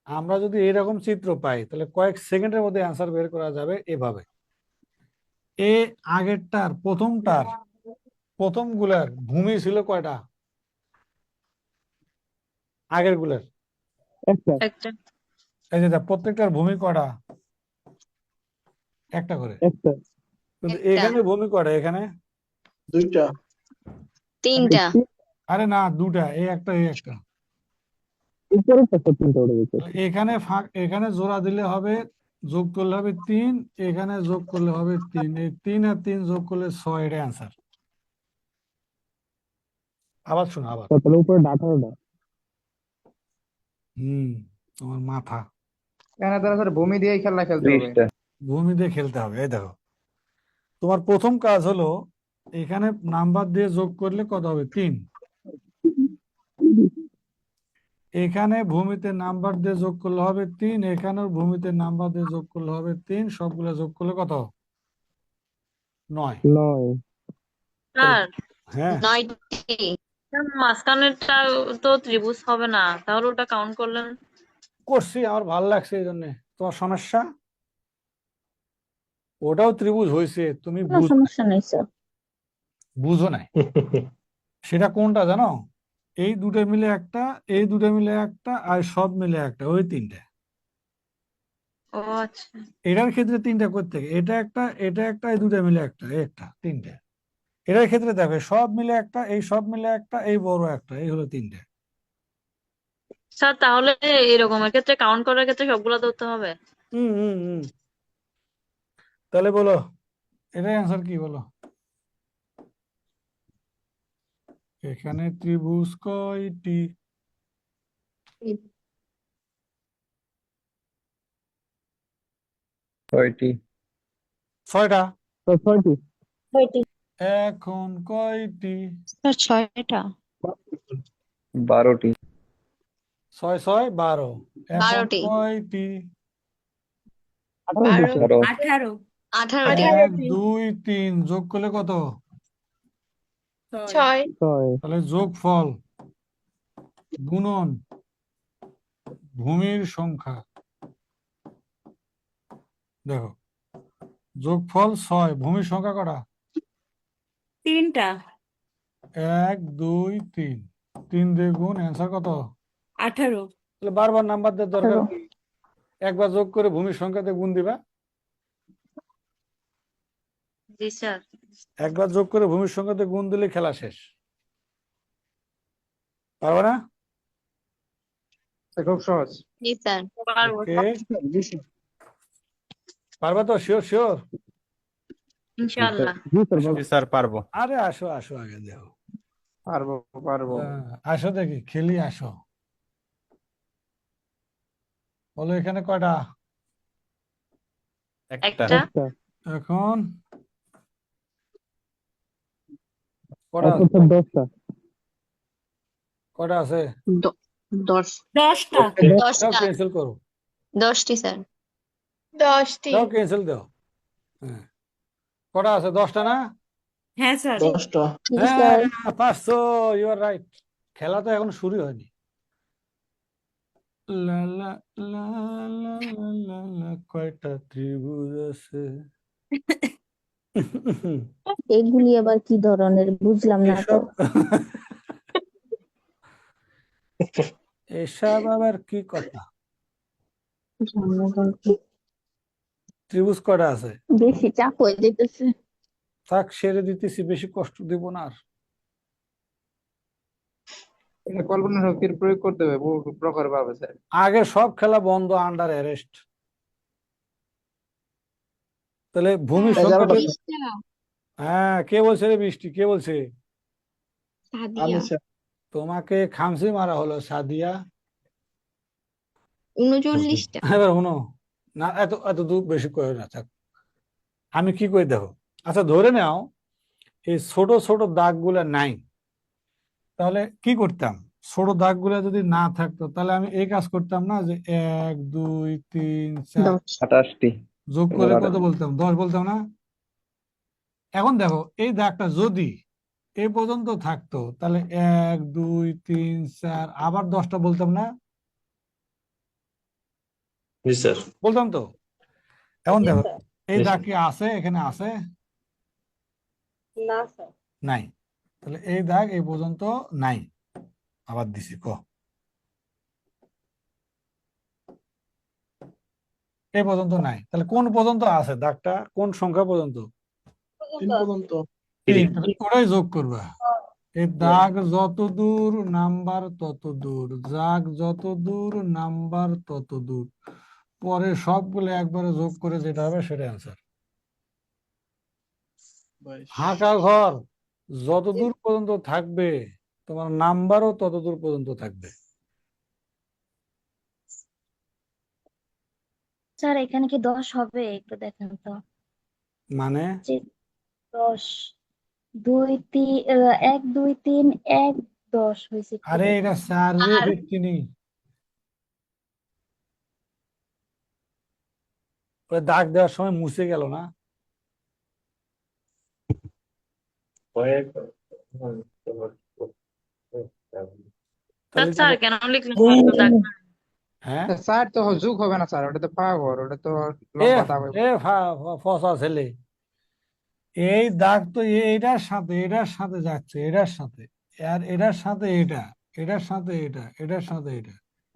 আমরা যদি এরকম চিত্র পাই তাহলে কয়েক সেকেন্ডের মধ্যে অ্যান্সার বের করা যাবে এভাবে। এ আগেরটার প্রথমগুলার ভূমি ছিল কয়টা? আগের গুলার একটা একটা। এই যে প্রত্যেকটার ভূমি কয়টা? একটা করে। একটা কিন্তু একটা। এখানে ভূমি কয়টা? এখানে দুইটা। তিনটা। আরে না, দুটা, এই একটা এই একটা। উপরে একটা তিনটা উঠে গেছে। এখানে এখানে জোড়া দিলে হবে, যোগ করলে হবে 3, এখানে যোগ করলে হবে 3, এই 3 আর 3 যোগ করলে 6, এটা অ্যান্সার। আবার শোনো আবার। তাহলে উপরে 18টা। তোমার মাথা। এখানে তাহলে স্যার ভূমি দিয়ে খেলা খেলতে হবে। 30টা। ভূমি দিয়ে খেলতে হবে। এই দেখো, তোমার প্রথম কাজ হলো এখানে নাম্বার দিয়ে যোগ করলে কত হবে? 3। এখানে ভূমিতে নাম্বার দিয়ে যোগ করলে হবে 3, এখানেও ভূমিতে নাম্বার দিয়ে যোগ করলে হবে 3, সবগুলো যোগ করলে কত? 9। 9 স্যার, হ্যাঁ, 9টি। মাঝখানেরটা তো ত্রিভুজ হবে না, তাহলে ওটা কাউন্ট করলেন? করছি, আমার ভালো লাগছে এই জন্য। তোমার সমস্যা? ওটাও ত্রিভুজ হয়েছে, তুমি কোনো সমস্যা নেই স্যার। বুঝো নাই। সেটা কোনটা জানো? এই দুটো মিলে একটা, এই দুটো মিলে একটা, আর সব মিলে একটা, ওই 3টা। ও আচ্ছা। এটার ক্ষেত্রে 3টা করতে হবে, এটা একটা, এটা একটা, এই দুটো মিলে একটা, এই একটা, 3টা। এটার ক্ষেত্রে দেখো, সব মিলে একটা, এই সব মিলে একটা, এই বড় একটা, এই হলো 3টা। স্যার, তাহলে এরকমের ক্ষেত্রে কাউন্ট করার ক্ষেত্রে সবগুলো ধরতে হবে? হুম হুম হুম তাহলে বলো, এটার অ্যান্সার কি বলো? এখানে ত্রিভুজ কয়টি? 6টি। 6টা। তো 6টি। এখন কয়টি? স্যার 6টা। 12টি। 6 6 12। এখন 12টি। কয়টি? 18। 18। 1 2 3 যোগ করলে কত? 6। তাহলে যোগফল গুণন ভূমির সংখ্যা। দেখো, যোগফল 6, ভূমির সংখ্যা কটা? 3টা। 1 2 3, 3 দিয়ে গুণ, অ্যান্সার কত? 18। তাহলে বারবার নাম্বার দেওয়ার দরকার কি? একবার যোগ করে ভূমির সংখ্যাতে গুণ দিবা। জি স্যার। একবার যোগ করে ভূমির সংখ্যাতে গুণ দিলে খেলা শেষ। পারবা না? খুব সহজ। জি স্যার। পারবো। ওকে, পারবা তো? Sure sure? ইনশাআল্লাহ। জি স্যার জি স্যার পারবো। আরে আসো আসো, আগে দেখো। পারবো পারবো। আসো দেখি, খেলি, আসো। বলো এখানে কয়টা? একটা। একটা। এখন কটা আছে? আচ্ছা 10টা। কটা আছে? 10টা। দাও, ক্যান্সেল করো। 10টি স্যার। দাও, ক্যান্সেল দাও। হ্যাঁ, কটা আছে? 10টা না? হ্যাঁ স্যার। 10টা। হ্যাঁ, পারছো, ইউ আর রাইট। খেলা তো এখন শুরু হয়নি। লা লা লা লা লা লা লা, কয়টা ত্রিভুজ আছে? এগুলি আবার কি ধরনের বুঝলাম না তো। এসব এসব আবার কি কথা? ত্রিভুজ কয়টা আছে? বেশি চাপ হয়ে যেতেছে। থাক, সেরে দিতেছি, বেশি কষ্ট দেব না আর। এটা কল্পনা শক্তির প্রয়োগ করতে হবে বহু প্রকার ভাবে স্যার। আগে সব খেলা বন্ধ, আন্ডার অ্যারেস্ট। তাহলে ভূমির সংখ্যা 11টা। হ্যাঁ, কে বলছে রে বৃষ্টি? কে বলছে? আমি স্যার। তোমাকে খামসি মারা হলো, সাদিয়া। 39টা। এবার শুনো, না এত এত দূর বেশি করে না, থাক। আমি কি করি দেখো, আচ্ছা ধরে নাও এই ছোট ছোট দাগগুলা নাই, তাহলে কি করতাম? ছোট দাগগুলা যদি না থাকতো তাহলে আমি এই কাজ করতাম না, যে 1 2 3 4 28টি। যোগ করে কত বলতাম? 10 বলতাম না? এখন দেখো এই দাগটা যদি এই পর্যন্ত থাকতো তাহলে 1 2 3 4 আবার 10টা বলতাম না? জি স্যার। বলতাম তো। এখন দেখো এই জি দাগ স্যার। কি আছে, এখানে আছে? না স্যার। নাই। তাহলে এই দাগ এই পর্যন্ত নাই, আবার দিছি এই পর্যন্ত নাই, তাহলে কোন পর্যন্ত আছে দাগটা, কোন সংখ্যা পর্যন্ত? 3 পর্যন্ত। 3। তাহলে ওটাই যোগ করবা। এই দাগ যত দূর নাম্বার তত দূর, দাগ যত দূর নাম্বার তত দূর, পরে সবগুলো একবারে যোগ করে যেটা হবে সেটা অ্যান্সার। 22। ফাঁকা ঘর যত দূর পর্যন্ত থাকবে তোমার নাম্বারও তত দূর পর্যন্ত থাকবে। স্যার এখানে কি 10 হবে একটু দেখেন তো। মানে যে 10 2 3 1 2 3 1 10 হয়েছে একটু আরে দেখেন। এটা স্যার রে দেখছিনি, ওই দাগ দেওয়ার সময় মুছে গেল না? তাহলে স্যার দেখো, কেন লিখলেন তাহলে দাগ? হ্যাঁ স্যার তো যুগ হবে না স্যার, ওটা তো ফাঁকা ঘর, ওটা তো এ লম্বা দাগ হবে। ফসা ছেলে, এই দাগ তো এটার সাথে এটার সাথে যাচ্ছে, এটার সাথে আর এটার সাথে এটা, এটার সাথে এটা, এটার সাথে এটা,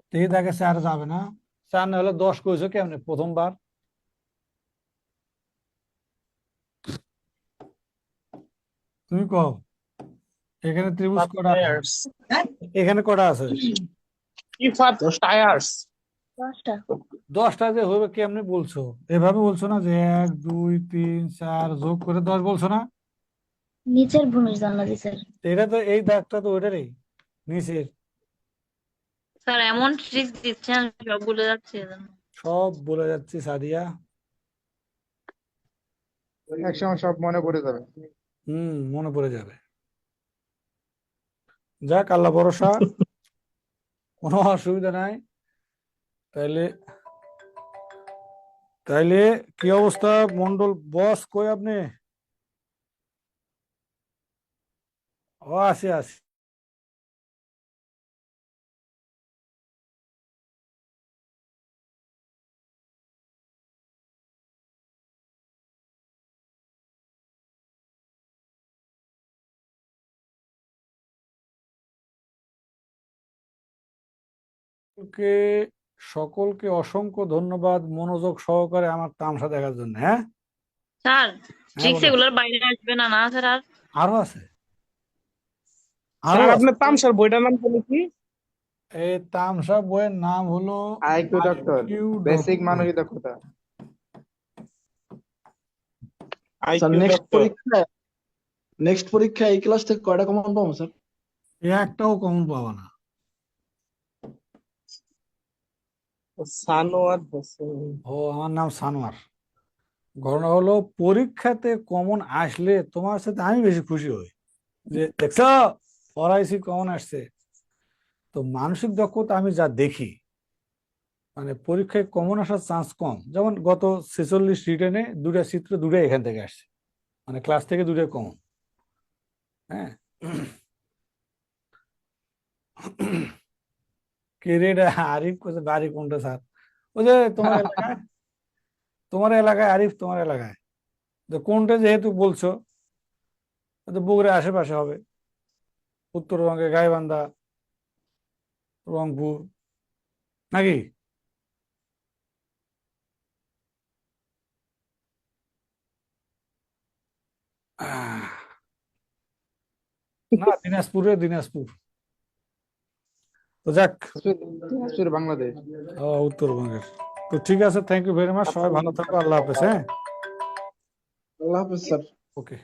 তো এই দাগে 4 যাবে না। 4 না হলে 10 কইছো কেমনে প্রথমবার? তুমি কও এখানে ত্রিভুজ কটা আছে? এখানে কটা আছে? 10টা। 10টা যে হবে কেমনে বলছো? এভাবে বলছো না যে 1 2 3 4 যোগ করে 10 বলছো না? নিচের ভূমির জন্য জি স্যার। তো এটা তো এই দাগটা তো ওইটারই নিচের, স্যার এমন ট্রিক দিচ্ছেন সব ভুলে যাচ্ছে এজন্য। সব বলে যাচ্ছি সাদিয়া। একসময় সব মনে পড়ে যাবে। মনে পড়ে যাবে। যাক আল্লাহ ভরসা, কোনো অসুবিধা নাই। তাইলে তাইলে কি অবস্থা মন্ডল বস, কই আপনি? ও আছে আছে। সকলকে সকলকে অসংখ্য ধন্যবাদ মনোযোগ সহকারে আমার তামাশা দেখার জন্য। হ্যাঁ স্যার হ্যাঁ ট্রিক বলো। সেগুলোর বাইরে আসবে না, না স্যার? আর আরো আছে, আরো আছে। আপনার তামসার বইটার নাম কি? এই তামসা বইয়ের নাম হলো IQ doctor, IQ basic doctor. মানবিক দক্ষতা। স্যার নেক্সট পরীক্ষা এই ক্লাস থেকে কয়টা কমন পাবো স্যার? একটাও কমন পাবা না। সানোয়ার হোসেন। ও আমার নাম সানোয়ার। ঘটনা হলো পরীক্ষাতে কমন আসলে তোমার সাথে আমি বেশি খুশি হই, যে দেখছো পড়াইছি কমন আসছে। তো মানসিক দক্ষতা আমি যা দেখি, মানে পরীক্ষায় কমন আসার চান্স কম। যেমন গত 46 রিটেনে 2টা চিত্র, 2টাই এখান থেকে আসছে, মানে ক্লাস থেকে 2টাই কমন। হ্যাঁ কে রে এটা? আরিফ কোথায়? বাড়ি কোনটা স্যার? ওই যে তোমার এলাকায়, তোমার এলাকায় আরিফ, তোমার এলাকায়। তো কোনটা যেহেতু বলছো, তো বগুড়া আশেপাশে হবে, উত্তরবঙ্গে গাইবান্ধা, রংপুর, নাকি? না, দিনাজপুর। তো যাক, দিনাজপুর বাংলাদেশ। উত্তরবঙ্গের। তো ঠিক আছে, থ্যাংক ইউ ভেরি মাচ, সবাই ভালো থাকো, আল্লাহ হাফেজ। হ্যাঁ আল্লাহ হাফেজ স্যার। ওকে।